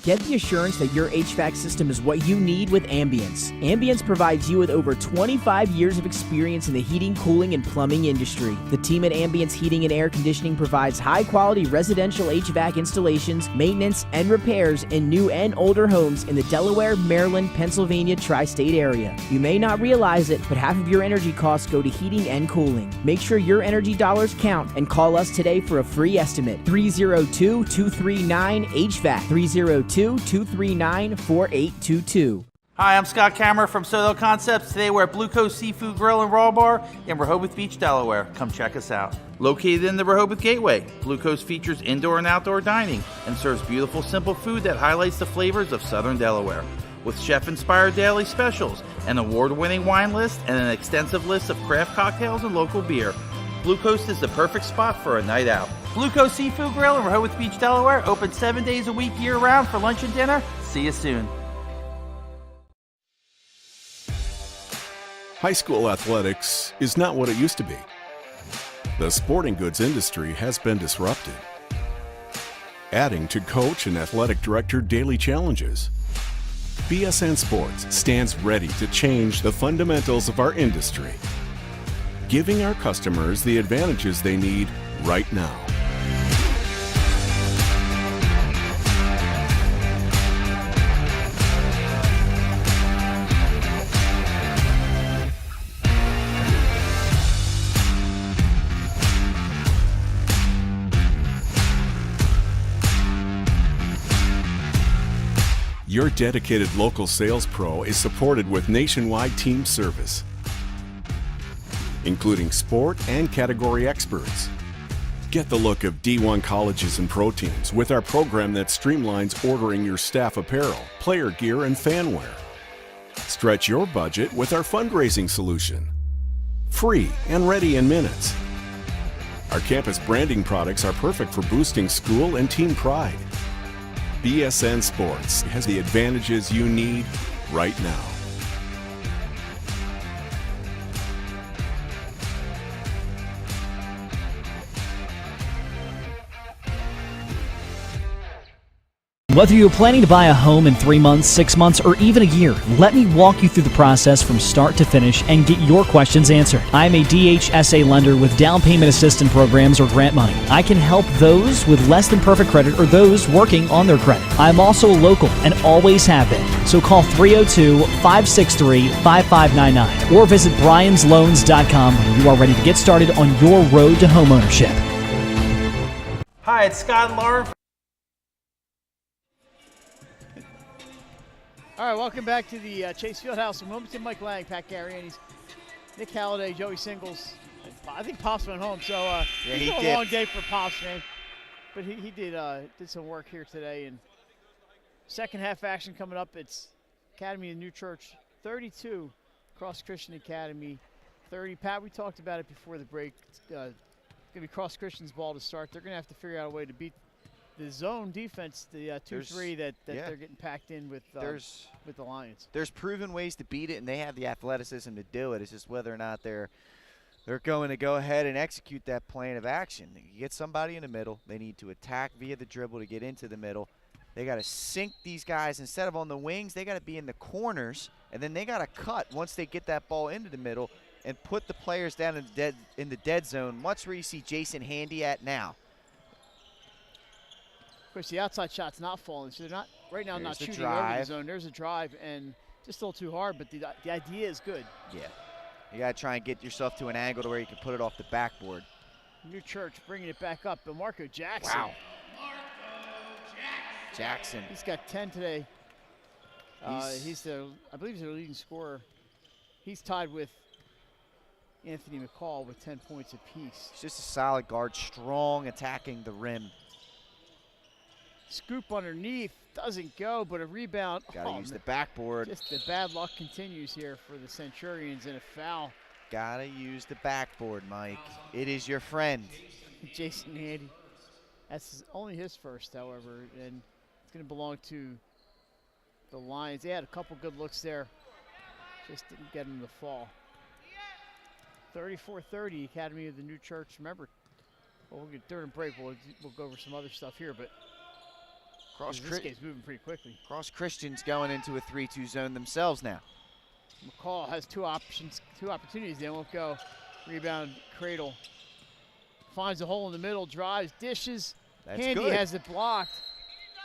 Get the assurance that your HVAC system is what you need with Ambience. Ambience provides you with over 25 years of experience in the heating, cooling, and plumbing industry. The team at Ambience Heating and Air Conditioning provides high-quality residential HVAC installations, maintenance, and repairs in new and older homes in the Delaware, Maryland, Pennsylvania tri-state area. You may not realize it, but half of your energy costs go to heating and cooling. Make sure your energy dollars count and call us today for a free estimate. 302-239-HVAC. 302-239-4822. Hi, I'm Scott Kammerer from Soto Concepts. Today we're at Blue Coast Seafood Grill and Raw Bar in Rehoboth Beach, Delaware. Come check us out. Located in the Rehoboth Gateway, Blue Coast features indoor and outdoor dining and serves beautiful, simple food that highlights the flavors of Southern Delaware. With chef-inspired daily specials, an award-winning wine list, and an extensive list of craft cocktails and local beer, Blue Coast is the perfect spot for a night out. Blue Coast Seafood Grill in Rehoboth Beach, Delaware, open 7 days a week year-round for lunch and dinner. See you soon. High school athletics is not what it used to be. The sporting goods industry has been disrupted, adding to coach and athletic director daily challenges. BSN Sports stands ready to change the fundamentals of our industry, giving our customers the advantages they need right now. Your dedicated local sales pro is supported with nationwide team service, including sport and category experts. Get the look of D1 colleges and pro teams with our program that streamlines ordering your staff apparel, player gear, and fanwear. Stretch your budget with our fundraising solution. Free and ready in minutes. Our campus branding products are perfect for boosting school and team pride. BSN Sports has the advantages you need right now. Whether you're planning to buy a home in 3 months, 6 months, or even a year, let me walk you through the process from start to finish and get your questions answered. I'm a DHSA lender with down payment assistance programs or grant money. I can help those with less than perfect credit or those working on their credit. I'm also local and always have been. So call 302-563-5599 or visit bryans.loans.com when you are ready to get started on your road to homeownership. Hi, it's Scott and Lauren. All right, welcome back to the Chase Fieldhouse in Wilmington. Mike Lang, Pat Garianis, Nick Halliday, Joey Singles. I think Pops went home, so yeah, it's a long day for Pops, man. But he did some work here today. And second half action coming up. It's Academy of New Church 32, Cross Christian Academy 30. Pat, we talked about it before the break. It's going to be Cross Christian's ball to start. They're going to have to figure out a way to beat the zone defense, the 2-3 that they're getting packed in with the Lions. There's proven ways to beat it, and they have the athleticism to do it. It's just whether or not they're going to go ahead and execute that plan of action. You get somebody in the middle. They need to attack via the dribble to get into the middle. They got to sink these guys. Instead of on the wings, they got to be in the corners, and then they got to cut once they get that ball into the middle and put the players down in the dead zone, much where you see Jason Handy at now. Of course, the outside shot's not falling, so they're not right now. Not shooting over the zone. There's a drive, and just a little too hard, but the idea is good. Yeah, you got to try and get yourself to an angle to where you can put it off the backboard. New Church bringing it back up, but Marco Jackson. Wow. Jackson. He's got 10 today. I believe he's their leading scorer. He's tied with Anthony McCall with 10 points apiece. He's just a solid guard, strong, attacking the rim. Scoop underneath, doesn't go, but a rebound. Gotta use the backboard. Just the bad luck continues here for the Centurions, and a foul. Gotta use the backboard, Mike. It is your friend. Jason Handy. That's only his first, however, and it's gonna belong to the Lions. They had a couple good looks there, just didn't get them to fall. 34-30, Academy of the New Church. Remember, well, we'll get during break. We'll go over some other stuff here, but this game's moving pretty quickly. Cross Christian's going into a 3-2 zone themselves now. McCall has two opportunities. They won't go. Rebound, Cradle. Finds a hole in the middle, drives, dishes. That's Handy good. has it blocked.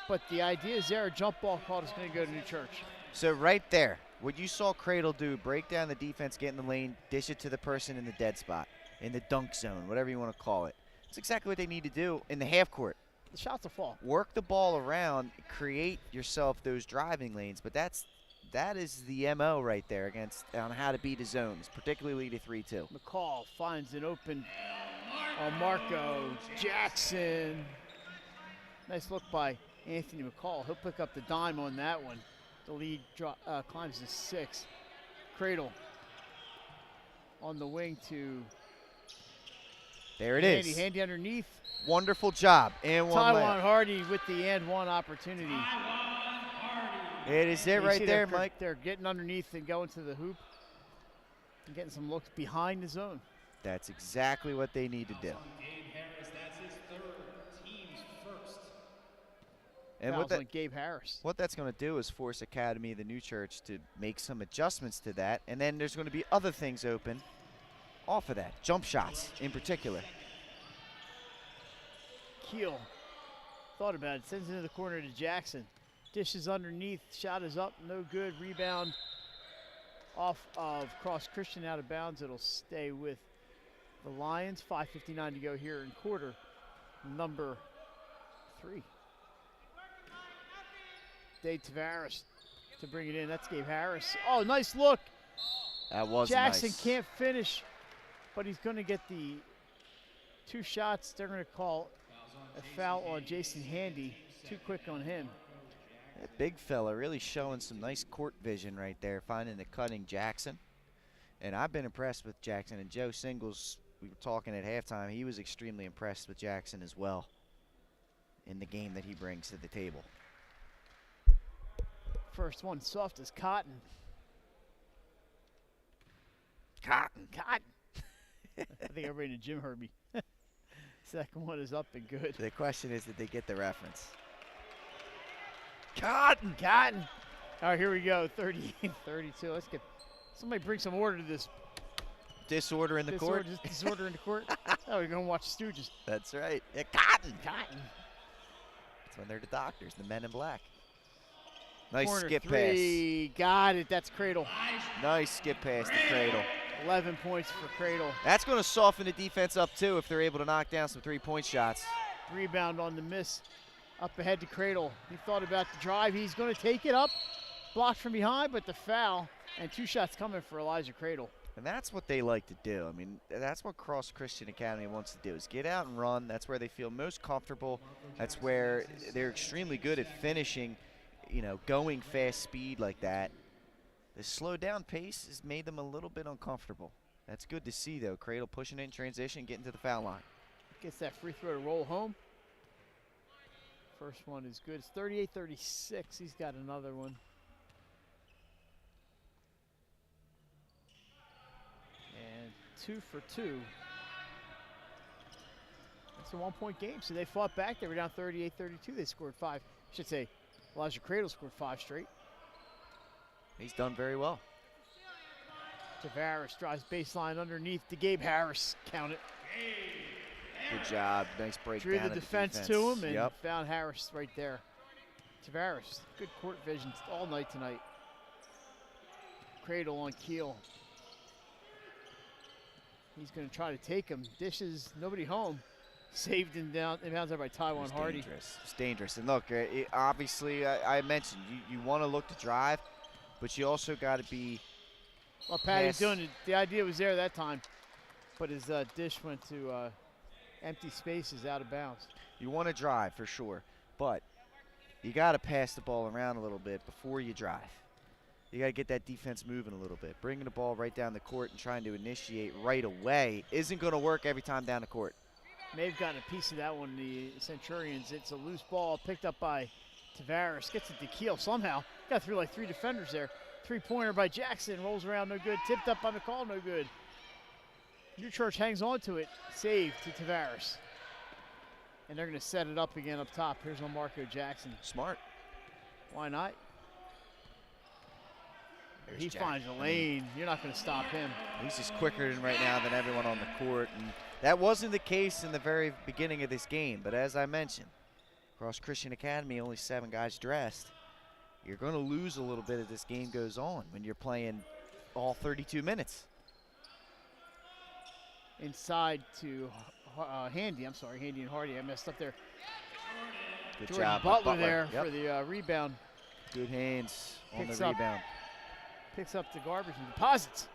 But the idea is there, a jump ball call is going to go to New Church. So right there, what you saw Cradle do, break down the defense, get in the lane, dish it to the person in the dead spot, in the dunk zone, whatever you want to call it. It's exactly what they need to do in the half court. The shots will fall. Work the ball around, create yourself those driving lanes, but that is the MO right there on how to beat the zones, particularly the 3-2. McCall finds an open Marco Jackson. Nice look by Anthony McCall. He'll pick up the dime on that one. The lead climbs to 6. Cradle on the wing to there it is. Handy underneath. Wonderful job. And one Taiwan Hardy with the and one opportunity. It is it right there, Mike. They're getting underneath and going to the hoop and getting some looks behind the zone. That's exactly what they need to do. And Gabe Harris. What that's going to do is force Academy of the New Church to make some adjustments to that, and then there's going to be other things open off of that, jump shots in particular. Keel thought about it, sends it into the corner to Jackson. Dishes underneath, shot is up, no good. Rebound off of Cross Christian, out of bounds. It'll stay with the Lions. 5:59 to go here in quarter number 3. Dave Tavares to bring it in. That's Gabe Harris. Oh, nice look. That was Jackson nice. can't finish, but he's going to get the 2 shots. They're going to call a foul on Jason Handy. Too quick on him. That big fella really showing some nice court vision right there, finding the cutting Jackson. And I've been impressed with Jackson. And Joe Singles, we were talking at halftime, he was extremely impressed with Jackson as well in the game that he brings to the table. First one, soft as cotton. Cotton. I think everybody in the gym heard me. Second one is up and good. The question is, did they get the reference? Cotton. All right, here we go. 38-32. Let's get somebody bring some order to this. Disorder in the court. Disorder in the court. Oh, we're going to watch Stooges. That's right. Yeah, Cotton. That's when they're the doctors, the men in black. Nice Corner skip three. Got it. That's Cradle. Nice skip pass to Cradle. 11 points for Cradle. That's going to soften the defense up, too, if they're able to knock down some three-point shots. Rebound on the miss. Up ahead to Cradle. He thought about the drive. He's going to take it up. Blocked from behind, but the foul. And 2 shots coming for Elijah Cradle. And that's what they like to do. I mean, that's what Cross Christian Academy wants to do, is get out and run. That's where they feel most comfortable. That's where they're extremely good at finishing, you know, going fast speed like that. The slow down pace has made them a little bit uncomfortable. That's good to see, though. Cradle pushing it in transition, getting to the foul line. Gets that free throw to roll home. First one is good. It's 38-36. He's got another one. And 2 for 2. That's a 1-point game. So they fought back. They were down 38-32. They scored 5. I should say Elijah Cradle scored 5 straight. He's done very well. Tavares drives baseline underneath to Gabe Harris. Count it. Good job. Nice break Drew down the at defense to him and found Harris right there. Tavares, good court vision all night tonight. Cradle on Keel. He's going to try to take him. Dishes, nobody home. Saved and down there by Taiwan Hardy. It's dangerous. And look, obviously, I mentioned you want to look to drive, but you also got to be. Well, Patty's doing it. The idea was there that time, but his dish went to empty spaces out of bounds. You want to drive for sure, but you got to pass the ball around a little bit before you drive. You got to get that defense moving a little bit. Bringing the ball right down the court and trying to initiate right away isn't going to work every time down the court. May have gotten a piece of that one, the Centurions. It's a loose ball picked up by Tavares. Gets it to Keel somehow. Got through like 3 defenders there. 3-pointer by Jackson. Rolls around, no good. Tipped up by McCall, no good. New Church hangs on to it. Save to Tavares. And they're going to set it up again up top. Here's on Marco Jackson. Smart. Why not? There's he finds a lane. You're not going to stop him. He's just quicker right now than everyone on the court. And that wasn't the case in the very beginning of this game. But as I mentioned, Cross Christian Academy, only 7 guys dressed. You're going to lose a little bit as this game goes on when you're playing all 32 minutes. Inside to Handy. I'm sorry, Handy and Hardy. I messed up there. Good Jordan job. Butler there for the rebound. Good hands on the Picks up. rebound. Picks up the garbage and deposits.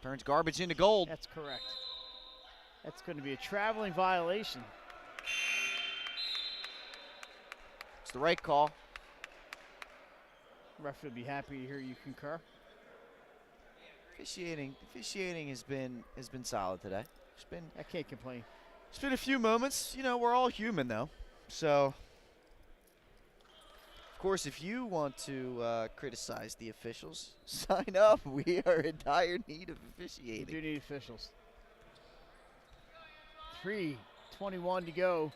Turns garbage into gold. That's correct. That's going to be a traveling violation. It's the right call. Ref would be happy to hear you concur. Officiating has been solid today. I can't complain. It's been a few moments. You know, we're all human though. So, of course, if you want to criticize the officials, sign up. We are in dire need of officiating. We do need officials. 3:21 to go.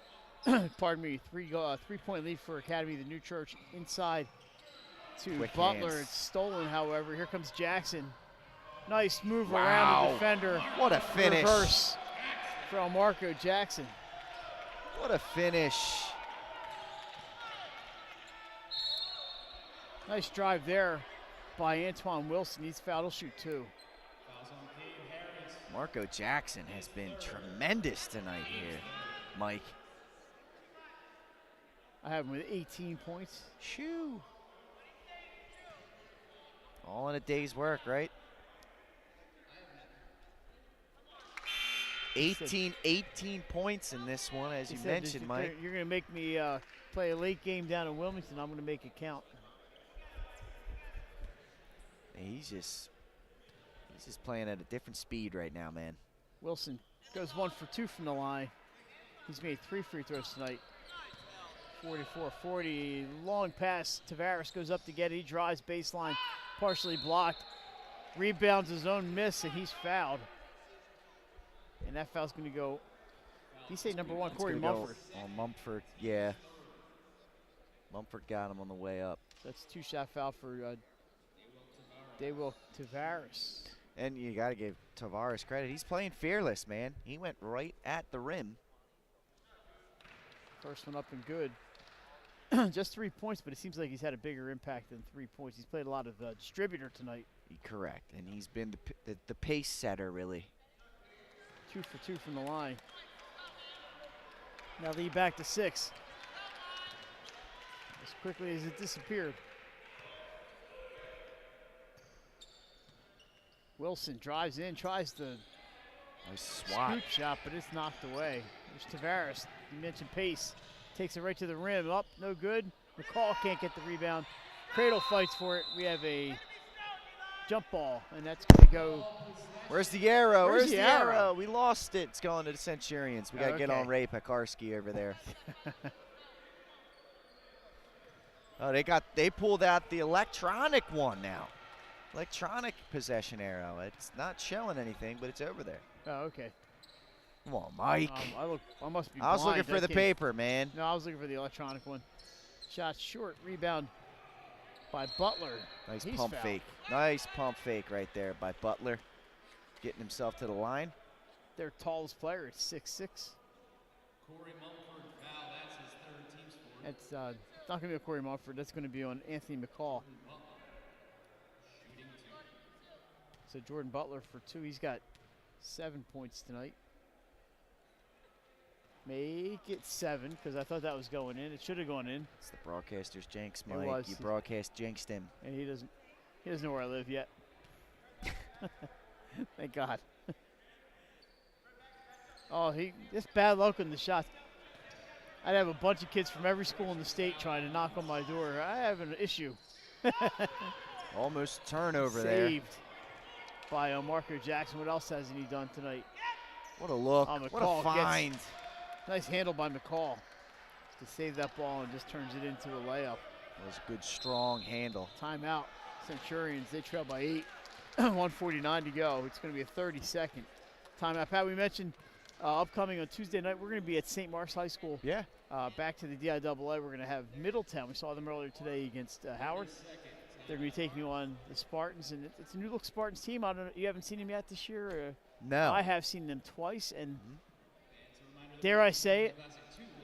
Pardon me. 3-point lead for Academy, the New Church. Inside to Quick Butler. hands. It's stolen, however. Here comes Jackson. Nice move around the defender. What a finish. Reverse from Marco Jackson. What a finish. Nice drive there by Antoine Wilson. He's fouled. He'll shoot 2. Marco Jackson has been tremendous tonight here, Mike. I have him with 18 points. Shoo. All in a day's work, right? 18 points in this one, as you mentioned, Mike. You're going to make me play a late game down in Wilmington. I'm going to make it count. He's just playing at a different speed right now, man. Wilson goes 1 for 2 from the line. He's made 3 free throws tonight. 44-40. Long pass. Tavares goes up to get it. He drives baseline. Partially blocked. Rebounds his own miss, and he's fouled. And that foul's going to go. Did he say number 1, Corey Mumford? Oh, Mumford, yeah. Mumford got him on the way up. That's 2-shot foul for Daywell Tavares. And you got to give Tavares credit. He's playing fearless, man. He went right at the rim. First one up and good. Just 3 points, but it seems like he's had a bigger impact than 3 points. He's played a lot of distributor tonight. Correct, and he's been the pace setter, really. 2 for 2 from the line. Now lead back to 6. As quickly as it disappeared. Wilson drives in, tries to nice swat. scoop shot, but it's knocked away. There's Tavares. You mentioned pace. Takes it right to the rim. Up, no good. McCall can't get the rebound. Cradle fights for it. We have a jump ball, and that's going to go. Where's the arrow? Where's the arrow? We lost it. It's going to the Centurions. We got to get on Ray Pekarski over there. Oh, they pulled out the electronic one now. Electronic possession arrow. It's not showing anything, but it's over there. Oh, okay. Come on, Mike. I must be I was blind. looking for the paper, man. No, I was looking for the electronic one. Shot short. Rebound by Butler. Nice He's pump fouled. fake. Nice pump fake right there by Butler. Getting himself to the line. Their tallest player is 6'6". Corey Mumford foul. That's his third team's foul. It's not going to be on Corey Mumford. That's going to be on Anthony McCall. So Jordan Butler for 2. He's got 7 points tonight. Make it 7, because I thought that was going in. It should have gone in. It's the broadcaster's jinx, It Mike. was. You broadcast jinxed him. And he doesn't know where I live yet. Thank God. Oh, this bad luck on the shots. I'd have a bunch of kids from every school in the state trying to knock on my door. I have an issue. Almost turnover there. Saved by Marco Jackson. What else hasn't he done tonight? What a look. What a find. Nice handle by McCall to save that ball and just turns it into a layup. That was a good, strong handle. Timeout. Centurions, they trail by 8. 1:49 to go. It's going to be a 30-second timeout. Pat, we mentioned upcoming on Tuesday night, we're going to be at St. Mark's High School. Yeah. Back to the DIAA. We're going to have Middletown. We saw them earlier today against Howard. They're going to be taking on the Spartans, and it's a new look Spartans team. I don't know, you haven't seen them yet this year? No. I have seen them twice, and dare I say it,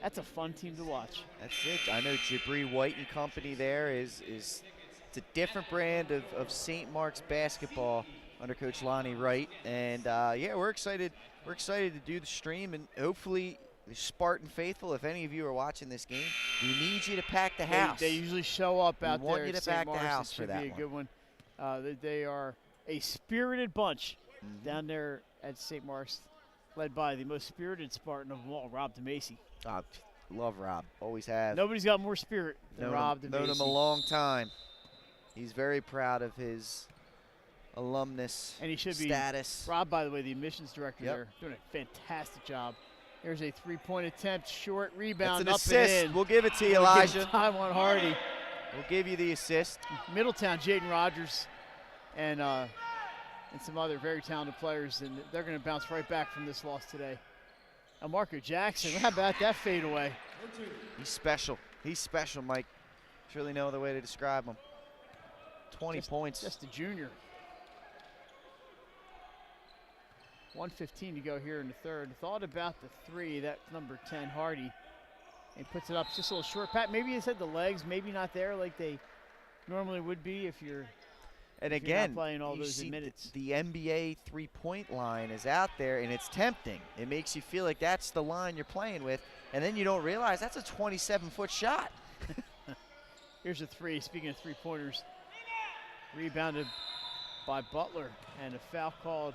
that's a fun team to watch. That's it. I know Jabri White and company there is it's a different brand of St. Mark's basketball under Coach Lonnie Wright. And yeah, we're excited. We're excited to do the stream, and hopefully the Spartan faithful, if any of you are watching this game, we need you to pack the house. They usually show up out there. We want you to at St. pack the Mark's. house It for should that be a good one. They are a spirited bunch down there at St. Mark's, led by the most spirited Spartan of them all, Rob DeMacy. Love Rob. Always have. Nobody's got more spirit than Rob DeMacy. Known him a long time. He's very proud of his alumnus and he should status. Be. Rob, by the way, the admissions director Yep. there, doing a fantastic job. There's a three-point attempt, short rebound, That's an up assist. and in. We'll give it to you, We'll Elijah. give time on Hardy. We'll give you the assist. Middletown, Jaden Rogers, and some other very talented players, and they're going to bounce right back from this loss today. Now Marco Jackson, how about that fadeaway? He's special. He's special, Mike. Surely no other way to describe him. 20 points. Just a junior. 1:15 to go here in the third. Thought about the three. That's number 10, Hardy. And puts it up just a little short. Pat, maybe he said the legs, maybe not there like they normally would be if you're And if again, you're not playing all you those see minutes. the NBA three-point line is out there, and it's tempting. It makes you feel like that's the line you're playing with, and then you don't realize that's a 27-foot shot. Here's a three. Speaking of three-pointers, rebounded by Butler, and a foul called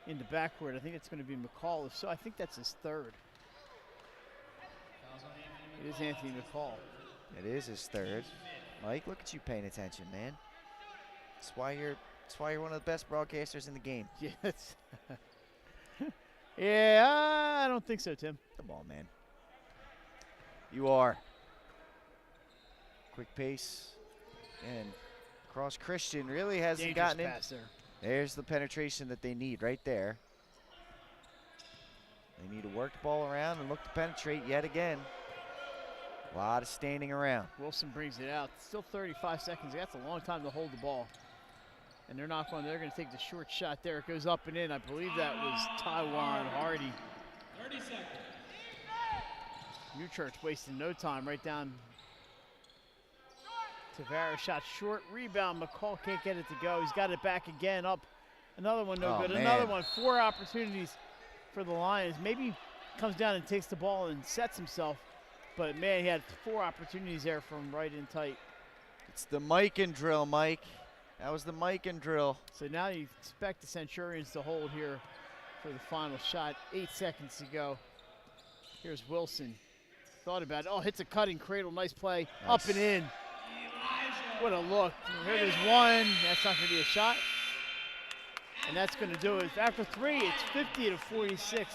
in the backcourt. I think it's going to be McCall. So I think that's his third. It is Anthony McCall. It is his third. Mike, look at you paying attention, man. That's why you're one of the best broadcasters in the game. Yes. Yeah, I don't think so, Tim. Come on, man. You are. Quick pace. And Cross Christian really hasn't Dangerous gotten in. pass there. There's the penetration that they need right there. They need to work the ball around and look to penetrate yet again. A lot of standing around. Wilson brings it out. Still 35 seconds. That's a long time to hold the ball. And they're not going. They're going to take the short shot there. It goes up and in. I believe that was Taiwan Hardy. 30 seconds. New Church wasting no time. Right down. Tavares shot short. Rebound. McCall can't get it to go. He's got it back again. Up. Another one no good. Man. Another one. 4 opportunities for the Lions. Maybe comes down and takes the ball and sets himself. But man, he had 4 opportunities there from right in tight. It's the mic and drill, Mike. That was the mic and drill. So now you expect the Centurions to hold here for the final shot. 8 seconds to go. Here's Wilson. Thought about it. Oh, hits a cutting cradle. Nice play. Nice. Up and in. What a look. Here there's one. That's not going to be a shot. And that's going to do it. After 3, it's 50-46.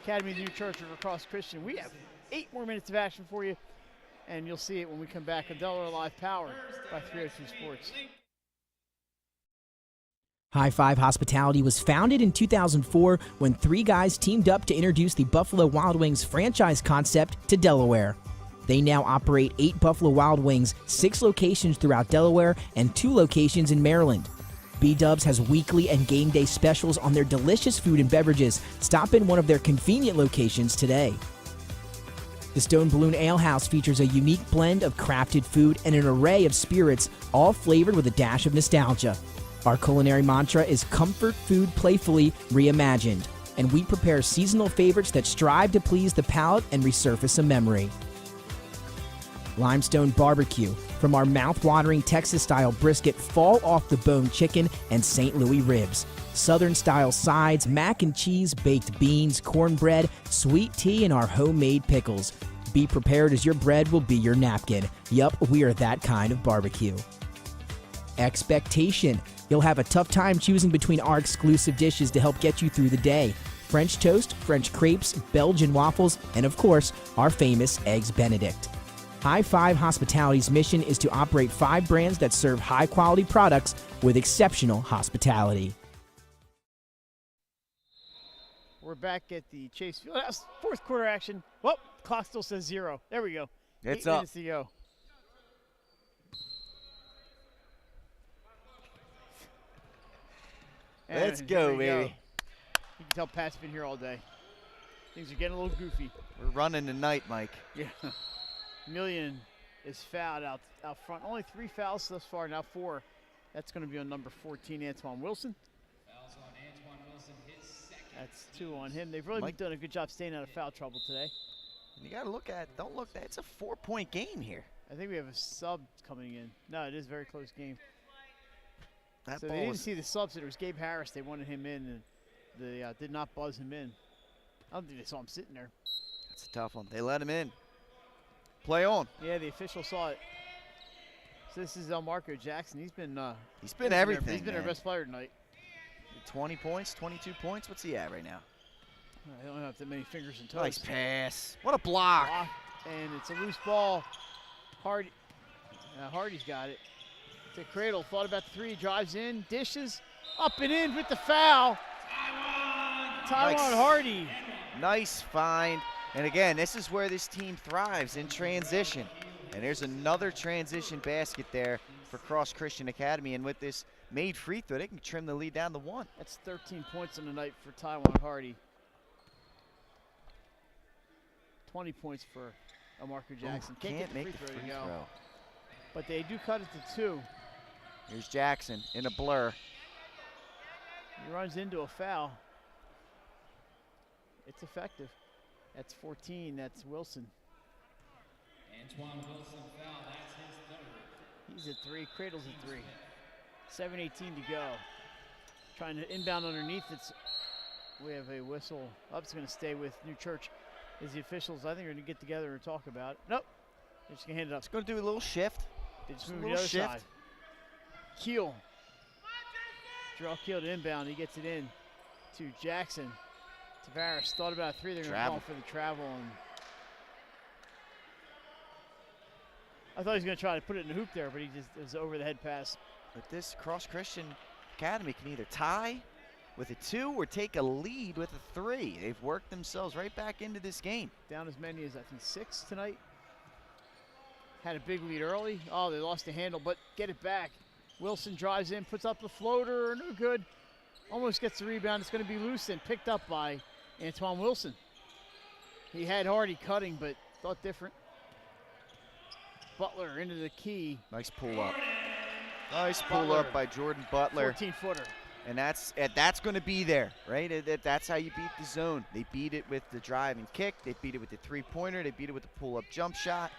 Academy of New Church over Cross Christian. We have 8 more minutes of action for you, and you'll see it when we come back on Delaware Live, powered by 302 Sports. High Five Hospitality was founded in 2004 when 3 guys teamed up to introduce the Buffalo Wild Wings franchise concept to Delaware. They now operate 8 Buffalo Wild Wings, 6 locations throughout Delaware, and 2 locations in Maryland. B-Dubs has weekly and game day specials on their delicious food and beverages. Stop in one of their convenient locations today. The Stone Balloon Ale House features a unique blend of crafted food and an array of spirits, all flavored with a dash of nostalgia. Our culinary mantra is comfort food playfully reimagined, and we prepare seasonal favorites that strive to please the palate and resurface a memory. Limestone Barbecue, from our mouth-watering Texas-style brisket, fall-off-the-bone chicken, and St. Louis ribs. Southern-style sides, mac and cheese, baked beans, cornbread, sweet tea, and our homemade pickles. Be prepared as your bread will be your napkin. Yup, we are that kind of barbecue. Expectation. You'll have a tough time choosing between our exclusive dishes to help get you through the day. French toast, French crepes, Belgian waffles, and of course, our famous Eggs Benedict. High Five Hospitality's mission is to operate 5 brands that serve high-quality products with exceptional hospitality. We're back at the Chase Fieldhouse. 4th quarter action. Well, clock still says 0. There we go. It's 8 up. minutes to go. Let's And go, here we baby. You can tell Pat's been here all day. Things are getting a little goofy. We're running tonight, Mike. Yeah. Million is fouled out front. Only 3 fouls thus far, now 4. That's going to be on number 14, Antoine Wilson. Fouls on Antoine Wilson, his 2nd. That's 2 on him. They've really been doing a good job staying out of foul trouble today. You got to look at, don't look, it's a 4-point game here. I think we have a sub coming in. No, it is a very close game. That So ball they didn't was, see the subs. It was Gabe Harris. They wanted him in, and they did not buzz him in. I don't think they saw him sitting there. that's a tough one. They let him in. Play on. Yeah, the official saw it. So this is Marco Jackson. He's been everything, He's been our man. best player tonight. 20 points, 22 points. What's he at right now? I don't have that many fingers and toes. Nice pass. What a block. Blocked, and it's a loose ball. Hardy's got it. To Cradle, thought about the 3, drives in, dishes, up and in with the foul. Taiwan Nice. Hardy. Nice find. And again, this is where this team thrives, in transition. And there's another transition basket there for Cross Christian Academy. And with this made free throw, they can trim the lead down to 1. That's 13 points on the night for Taiwan Hardy. 20 points for Marco Jackson. Ooh, Can't get the make free the throw to free go. throw. But they do cut it to 2. Here's Jackson in a blur. He runs into a foul. It's effective. That's 14. That's Wilson. Antoine Wilson foul, that's his 3rd. He's at 3. Cradle's at 3. 7:18 to go. Trying to inbound underneath. We have a whistle. It's going to stay with New Church. As the officials, I think, are going to get together and talk about it. Nope. They're just going to hand it up. It's going to do a little shift. They just Just a move to the little other shift. side. Keel. Jarrell Keel to inbound. He gets it in to Jackson. Tavares thought about 3. They're going to call for the travel. And I thought he was going to try to put it in the hoop there, but it was over the head pass. But this Cross Christian Academy can either tie with a 2 or take a lead with a 3. They've worked themselves right back into this game. Down as many as, I think, 6 tonight. had a big lead early. Oh, they lost the handle, but get it back. Wilson drives in, puts up the floater, no good. Almost gets the rebound. It's going to be loose and picked up by Antoine Wilson. He had Hardy cutting, but thought different. Butler into the key. Nice pull up. Nice pull up by Jordan Butler. 14-footer. And that's going to be there, right? That's how you beat the zone. They beat it with the driving kick. They beat it with the three-pointer. They beat it with the pull-up jump shot.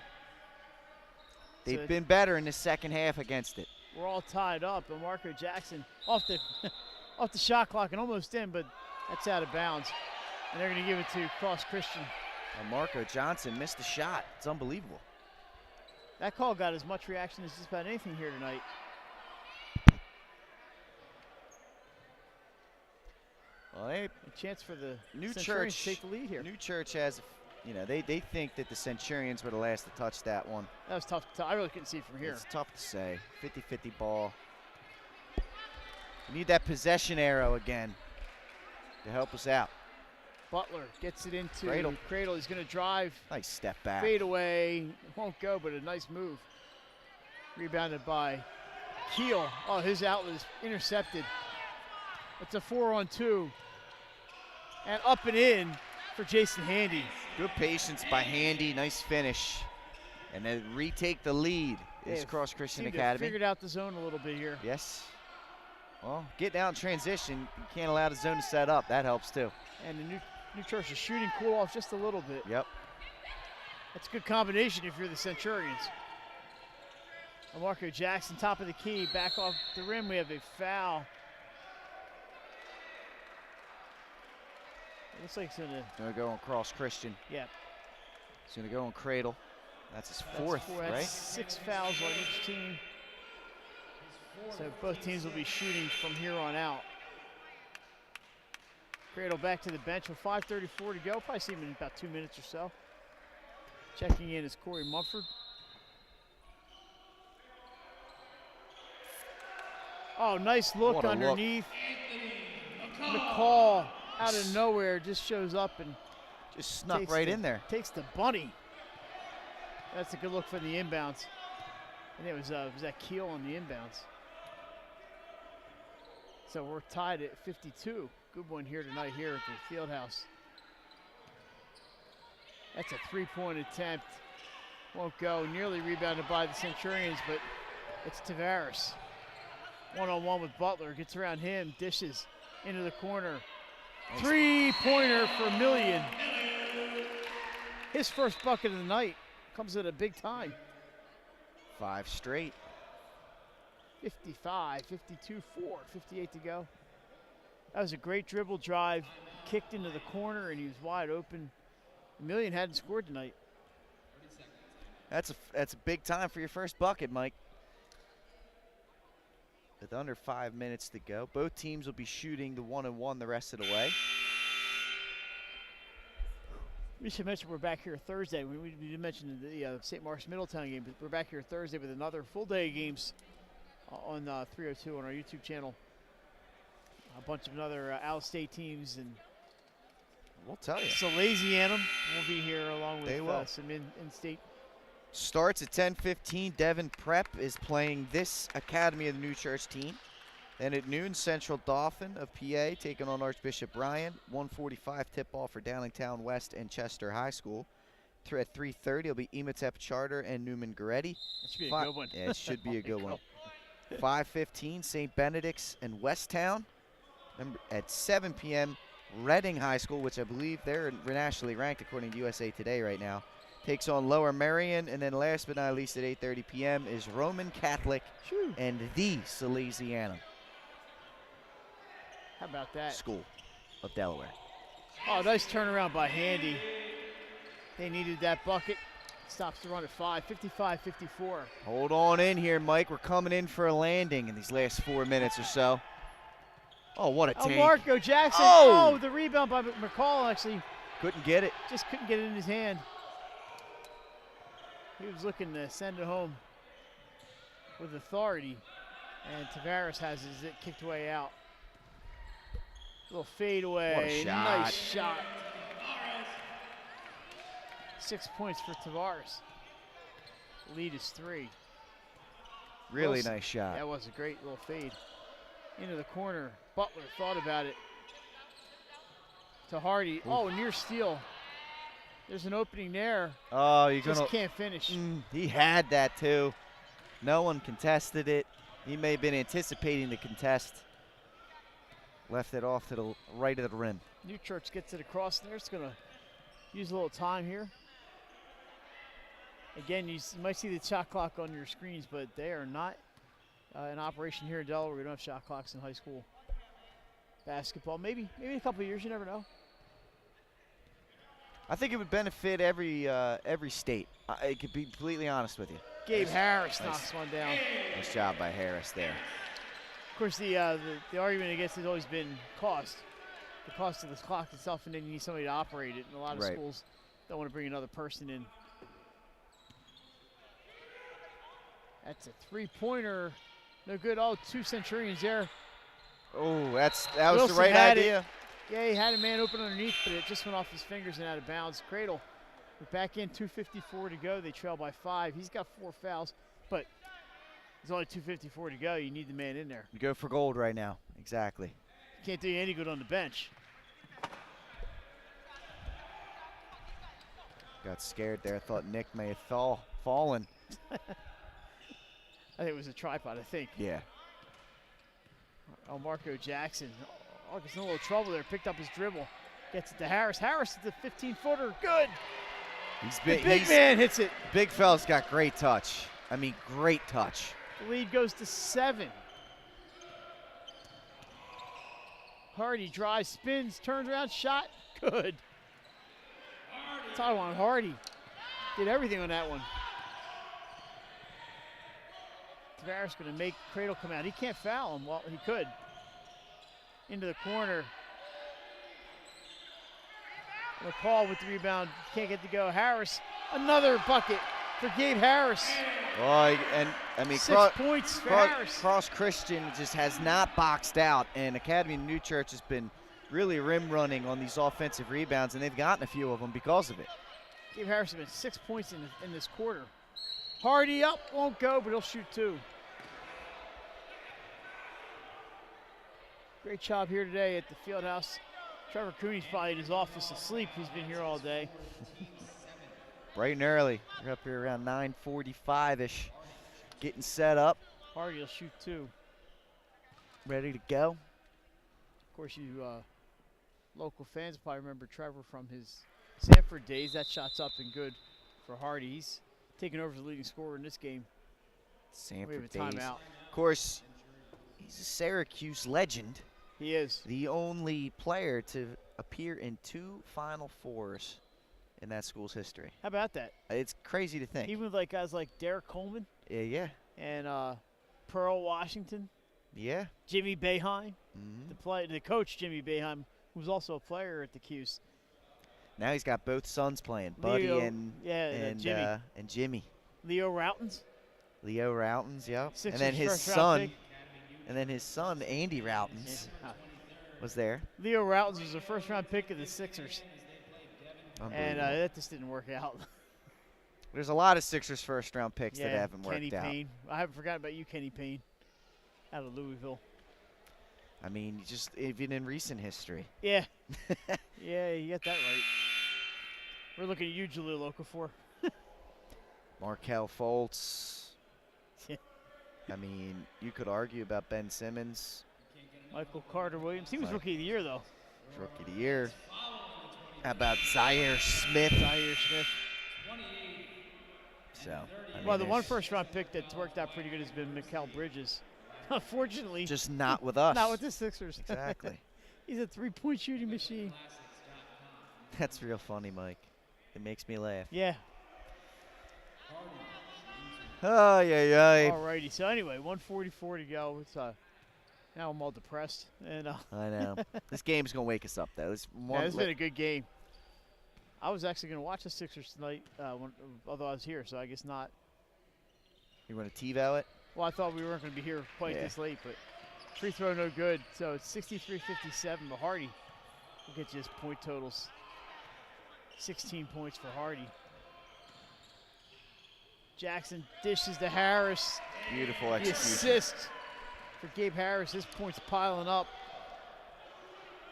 They've been better in the second half against it. We're all tied up, and Marco Jackson off the off the shot clock and almost in, but that's out of bounds. And they're going to give it to Cross Christian. And Marco Johnson missed the shot. It's unbelievable. That call got as much reaction as just about anything here tonight. Well, a chance for the New Centurions Church to take the lead here. New Church has, you know, they think that the Centurions were the last to touch that one. That was tough. I really couldn't see from here. It's tough to say. 50-50 ball. We need that possession arrow again to help us out. Butler gets it into Cradle. He's going to drive. Nice step back. Fade away. Won't go, but a nice move. Rebounded by Keel. Oh, his outlet is intercepted. It's a 4-on-2. And up and in for Jason Handy. Good patience by Handy. Nice finish. And then retake the lead is Cross Christian Academy. Figured out the zone a little bit here. Yes. Well, getting out in transition, you can't allow the zone to set up. That helps too. And the New Church is shooting cool off just a little bit. Yep. That's a good combination if you're the Centurions. And Marco Jackson, top of the key, back off the rim. We have a foul. It looks like it's going to go on Cross Christian. Yeah. It's going to go on Cradle. That's his fourth, right? That's 6 fouls on each team. So both teams will be shooting from here on out. Cradle back to the bench with 5:34 to go. Probably see him in about 2 minutes or so. Checking in is Corey Mumford. Oh, nice look underneath. McCall out of nowhere just shows up and just snuck right in there. Takes the bunny. That's a good look for the inbounds. I think it was that Keel on the inbounds. So we're tied at 52. Good one here tonight here at the Fieldhouse. That's a 3-point attempt. Won't go. Nearly rebounded by the Centurions, but it's Tavares. One-on-one with Butler. Gets around him. Dishes into the corner. Nice. 3-pointer for Million. His first bucket of the night. Comes at a big time. 5 straight. 55, 52, 4, 58 to go. That was a great dribble drive. Kicked into the corner, and he was wide open. Million hadn't scored tonight. That's a big time for your first bucket, Mike. With under 5 minutes to go. Both teams will be shooting the 1-and-1 the rest of the way. We should mention we're back here Thursday. We did mention the St. Mark's Middletown game, but we're back here Thursday with another full day of games on 302 on our YouTube channel. A bunch of other out-of-state teams, and we'll tell you. Salesianum will be here along with some in-state. Starts at 10:15. Devon Prep is playing this Academy of the New Church team. Then at noon, Central Dauphin of PA taking on Archbishop Bryan. 1:45 tip-off for Downingtown West and Chester High School. At 3:30, it'll be Ematep Charter and Newman Goretti. That should be a good one. Yeah, it should be a good one. 5:15, St. Benedict's and Westtown. At 7 p.m., Reading High School, which I believe they're nationally ranked according to USA Today right now, takes on Lower Merion. And then last but not least at 8:30 p.m. is Roman Catholic and the Salesianum. How about that? School of Delaware. Oh, nice turnaround by Handy. They needed that bucket. Stops the run at 5, 55-54. Hold on in here, Mike. We're coming in for a landing in these last 4 minutes or so. Oh, what a take. Marco Jackson. Oh, the rebound by McCall actually. Couldn't get it. Just couldn't get it in his hand. He was looking to send it home with authority. And Tavares has it kicked away out. Little fade away. What a shot. Nice shot. 6 points for Tavares. Lead is 3. Really Wilson. nice shot. That was a great little fade. Into the corner. Butler thought about it. To Hardy. Oof. Oh, near steal. There's an opening there. Oh, you just can't finish. He had that too. No one contested it. He may have been anticipating the contest. Left it off to the right of the rim. New Church gets it across there. It's going to use a little time here. Again, you might see the shot clock on your screens, but they are not in operation here in Delaware. We don't have shot clocks in high school basketball. Maybe in a couple of years, you never know. I think it would benefit every state. I could be completely honest with you. Gabe Harris knocks one down. Nice job by Harris there. Of course, the argument against it has always been cost. The cost of the clock itself, and then you need somebody to operate it. And a lot of schools don't want to bring another person in. That's a three-pointer. No good. Oh, 2 Centurions there. Oh, that was Wilson the right idea. Yeah, he had a man open underneath, but it just went off his fingers and out of bounds. Cradle, we're back in, 2:54 to go. They trail by 5. He's got 4 fouls, but there's only 2:54 to go. You need the man in there. You go for gold right now. Exactly. Can't do you any good on the bench. Got scared there. Thought Nick may have fallen. I think it was a tripod, I think. Yeah. Oh, Marco Jackson. Oh, gets in a little trouble there. Picked up his dribble. Gets it to Harris. Harris at the 15-footer. Good. Big man hits it. Big fella's got great touch. I mean, great touch. The lead goes to 7. Hardy drives, spins, turns around, shot. Good. Taiwan Hardy did everything on that one. Tavares going to make Cradle come out. He can't foul him. Well, he could. Into the corner. McCall with the rebound. Can't get to go. Harris, another bucket for Gabe Harris. Oh, and I mean, 6 points for Harris. Cross Christian just has not boxed out, and Academy of New Church has been really rim running on these offensive rebounds, and they've gotten a few of them because of it. Gabe Harris has been 6 points in this quarter. Hardy up, won't go, but he'll shoot 2. Great job here today at the field house. Trevor Cooney's probably in his office asleep. He's been here all day. Bright and early. We're up here around 9:45-ish, getting set up. Hardy will shoot 2. Ready to go. Of course, you local fans probably remember Trevor from his Sanford days. That shot's up and good for Hardy. He's taken over as the leading scorer in this game. Sanford we have a days. timeout. Of course, he's a Syracuse legend. He is. The only player to appear in 2 Final Fours in that school's history. How about that? It's crazy to think. Even with like guys like Derek Coleman. Yeah. And Pearl Washington. Yeah. Jimmy Boeheim. Mm-hmm. The coach, Jimmy Boeheim, who was also a player at the Cuse. Now he's got both sons playing, Buddy Leo, and Jimmy. Leo Routens. Leo Routens, yep. Sixers and then his first round son. pick. And then his son, Andy Routens, was there. Leo Routens was a first-round pick of the Sixers. And that just didn't work out. There's a lot of Sixers first-round picks that haven't Kenny worked out. Payne. I haven't forgotten about you, Kenny Payne, out of Louisville. I mean, just even in recent history. Yeah. Yeah, you got that right. We're looking at you, Jaleel Okafor. Markelle Fultz. I mean, you could argue about Ben Simmons. Michael Carter-Williams. He was Rookie of the Year, though. Rookie of the Year. How about Zaire Smith? Zaire Smith. So, I mean, well, the one first-round pick that's worked out pretty good has been Mikal Bridges. Unfortunately. Just not with us. Not with the Sixers. Exactly. He's a 3-point shooting machine. That's real funny, Mike. It makes me laugh. Yeah. Oh, yeah. All righty. So, anyway, 1:44 to go. It's, now I'm all depressed. And I know. This game's going to wake us up, though. This has been a good game. I was actually going to watch the Sixers tonight, although I was here, so I guess not. You want to TiVo it? Well, I thought we weren't going to be here quite this late, but free throw no good. So it's 63-57, but Hardy will get you his point totals. 16 points for Hardy. Jackson dishes to Harris. Beautiful The execution. assist for Gabe Harris. His points piling up.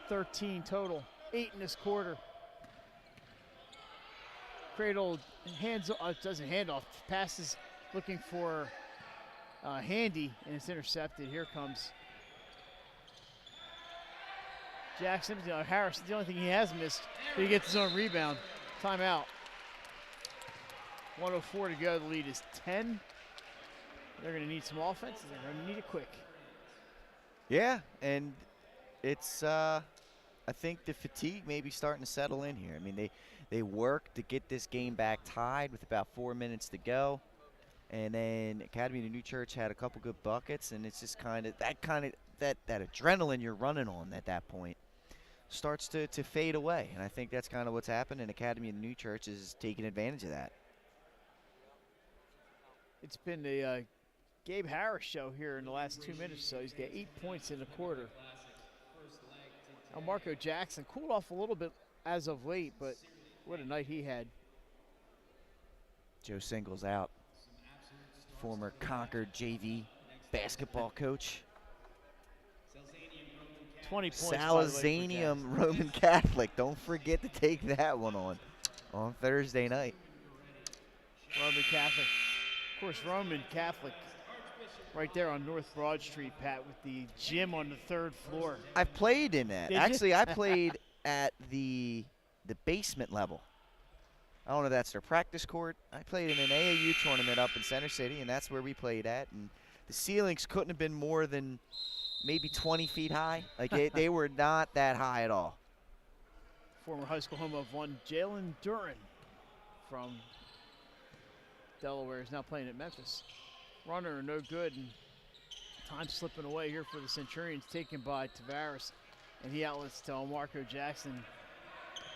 13 total, 8 in this quarter. Cradle hands, doesn't hand off, passes looking for Handy, and it's intercepted. Here comes Jackson. Harris, the only thing he has missed, but he gets his own rebound. Timeout. 1:04 to go. The lead is 10. They're going to need some offense, and they're going to need it quick. Yeah, and it's I think the fatigue may be starting to settle in here. I mean, they worked to get this game back tied with about 4 minutes to go, and then Academy of New Church had a couple good buckets, and it's just kind of that adrenaline you're running on at that point starts to fade away, and I think that's kind of what's happened, and Academy of New Church is taking advantage of that. It's been a Gabe Harris show here in the last 2 minutes, so he's got 8 points in the quarter. Now Marco Jackson cooled off a little bit as of late, but what a night he had. Joe Singles out, former Concord JV basketball coach. 20 points. Salesianum Roman Catholic. Don't forget to take that one on Thursday night. Roman Catholic. Of course, Roman Catholic right there on North Broad Street, Pat, with the gym on the 3rd floor. I've played in that. Did you? Actually, I played at the basement level. I don't know if that's their practice court. I played in an AAU tournament up in Center City, and that's where we played at. And the ceilings couldn't have been more than maybe 20 feet high. Like they were not that high at all. Former high school home of one, Jalen Duran from Delaware is now playing at Memphis. Runner no good, and time slipping away here for the Centurions, taken by Tavares, and he outlets to Marco Jackson,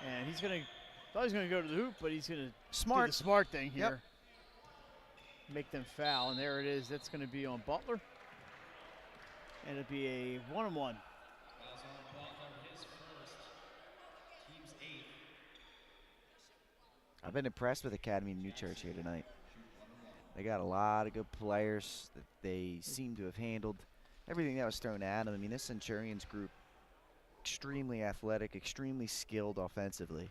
and he's gonna. Thought he was gonna go to the hoop, but he's gonna do the smart thing here. Yep. Make them foul, and there it is. That's gonna be on Butler, and it'll be a 1-on-1. Fouls on Butler, his first. Team's 8th. I've been impressed with Academy of New Church here tonight. They got a lot of good players that they seem to have handled everything that was thrown at them. I mean, this Centurions group, extremely athletic, extremely skilled offensively,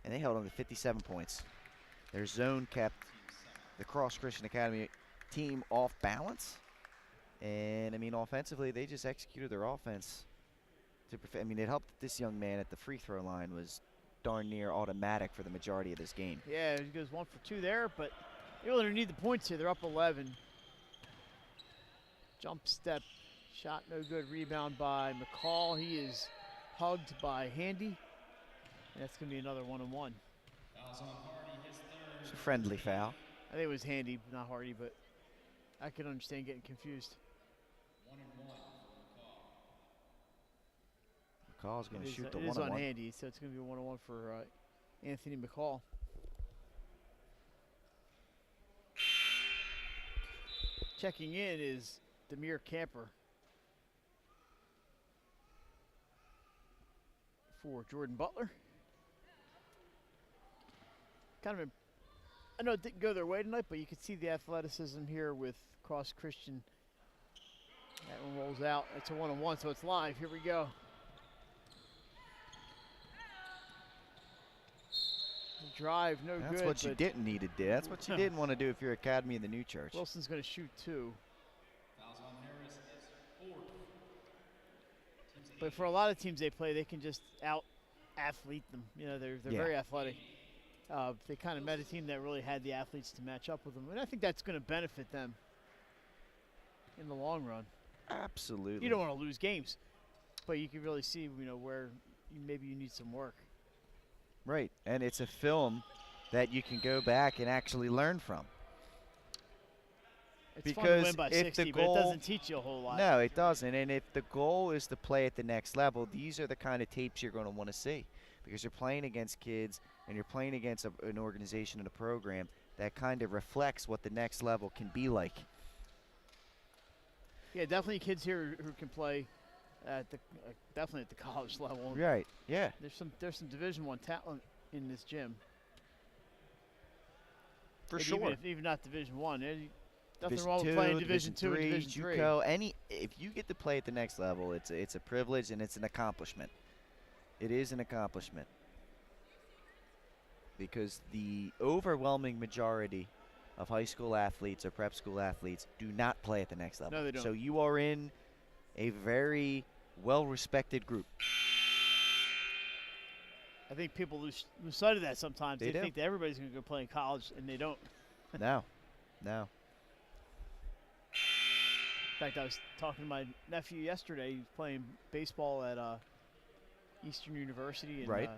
and they held on to 57 points. Their zone kept the Cross Christian Academy team off balance, and I mean, offensively, they just executed their offense. I mean, it helped that this young man at the free throw line was darn near automatic for the majority of this game. Yeah, he goes 1 for 2 there, but they really need the points here. They're up 11. Jump step, shot no good. Rebound by McCall. He is hugged by Handy, and that's going to be another 1-on-1. Fouls on Hardy, his 3rd. It's a friendly foul. I think it was Handy, not Hardy, but I can understand getting confused. 1-1 for McCall's going to shoot the It is on 1-on-1. Handy, so it's going to be a 1-on-1 for Anthony McCall. Checking in is Demir Camper for Jordan Butler. Kind of, I know it didn't go their way tonight, but you can see the athleticism here with Cross Christian. That one rolls out. It's a 1-on-1, so it's live. Here we go. Drive, no good. That's what you didn't need to do. That's what you didn't want to do if you're Academy of the New Church. Wilson's going to shoot 2. Fouls on Harris, his 4th. But for a lot of teams they play, they can just out-athlete them. You know, they're very athletic. They kind of met a team that really had the athletes to match up with them. And I think that's going to benefit them in the long run. Absolutely. You don't want to lose games, but you can really see, you know, where maybe you need some work. Right, and it's a film that you can go back and actually learn from. It's fun to win by 60, but it doesn't teach you a whole lot. No, it doesn't. And if the goal is to play at the next level, these are the kind of tapes you're going to want to see, because you're playing against kids and you're playing against an organization and a program that kind of reflects what the next level can be like. Yeah, definitely kids here who can play at the definitely at the college level. Right. Yeah. There's some Division I talent in this gym. For And sure. even not Division One. Nothing Division wrong with 2, playing Division Two, Three, Division Three. JUCO, if you get to play at the next level, it's a privilege and it's an accomplishment. It is an accomplishment because the overwhelming majority of high school athletes or prep school athletes do not play at the next level. No, they don't. So you are in a very well-respected group. I think people lose sight of that sometimes. They do. think that everybody's going to go play in college, and they don't. No. In fact, I was talking to my nephew yesterday. He was playing baseball at Eastern University. And, Right.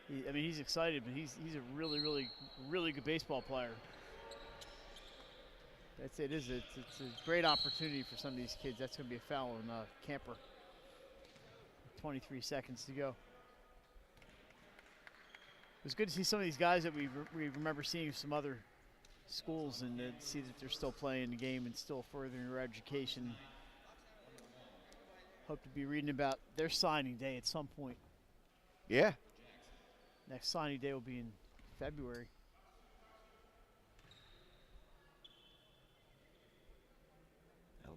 he's excited, but he's a really, really, really good baseball player. It's a great opportunity for some of these kids. That's going to be a foul on Camper. 23 seconds to go. It was good to see some of these guys that we remember seeing in some other schools and to see that they're still playing the game and still furthering their education. Hope to be reading about their signing day at some point. Yeah. Next signing day will be in February.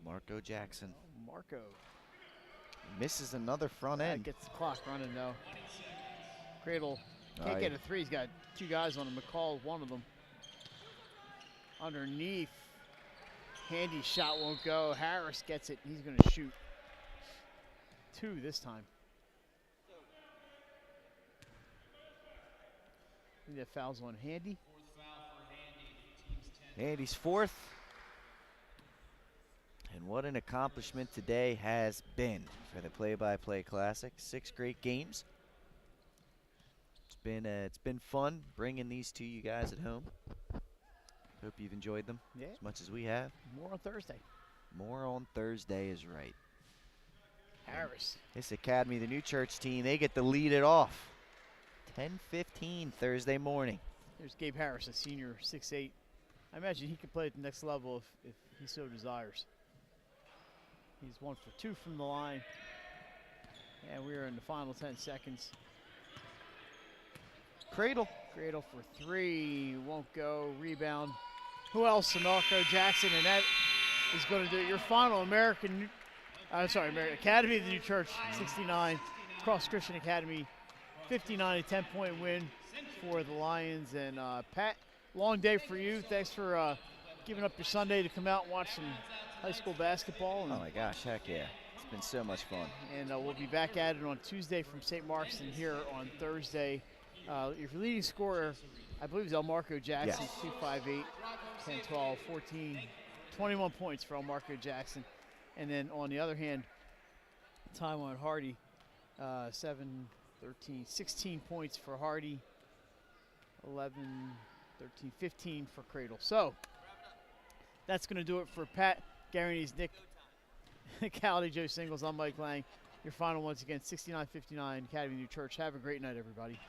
Marco Jackson. Marco. Misses another front end. Gets the clock running though. Cradle can't get a three. He's got two guys on him. McCall, one of them. Underneath. Handy shot won't go. Harris gets it. He's going to shoot two this time. I think that foul's on Handy. Handy's fourth. And what an accomplishment today has been for the Play-by-Play Classic. 6 great games. It's been fun bringing these to you guys at home. Hope you've enjoyed them as much as we have. More on Thursday. More on Thursday is right. Harris. This Academy, the New Church team, they get to lead it off. 10:15 Thursday morning. There's Gabe Harris, a senior, 6'8". I imagine he could play at the next level if he so desires. He's 1 for 2 from the line. And we are in the final 10 seconds. Cradle. Cradle for 3. Won't go. Rebound. Who else? Marco Jackson. And that is going to do it. Your final American Academy of the New Church, 69. Cross Christian Academy, 59, a 10-point win for the Lions. And Pat, long day for you. Thanks for giving up your Sunday to come out and watch some high school basketball. And oh my gosh, heck yeah. It's been so much fun. And we'll be back at it on Tuesday from St. Mark's and here on Thursday. Your leading scorer, I believe, is Elmarco Jackson, yes. 258, 10, 12, 14, 21 points for Elmarco Jackson. And then on the other hand, Taiwan Hardy, 7, 13, 16 points for Hardy, 11, 13, 15 for Cradle. So that's going to do it for Pat Garini's, Nick Halliday, Joe Singles. I'm Mike Lang. Your final once again, 69-59, Academy New Church. Have a great night, everybody.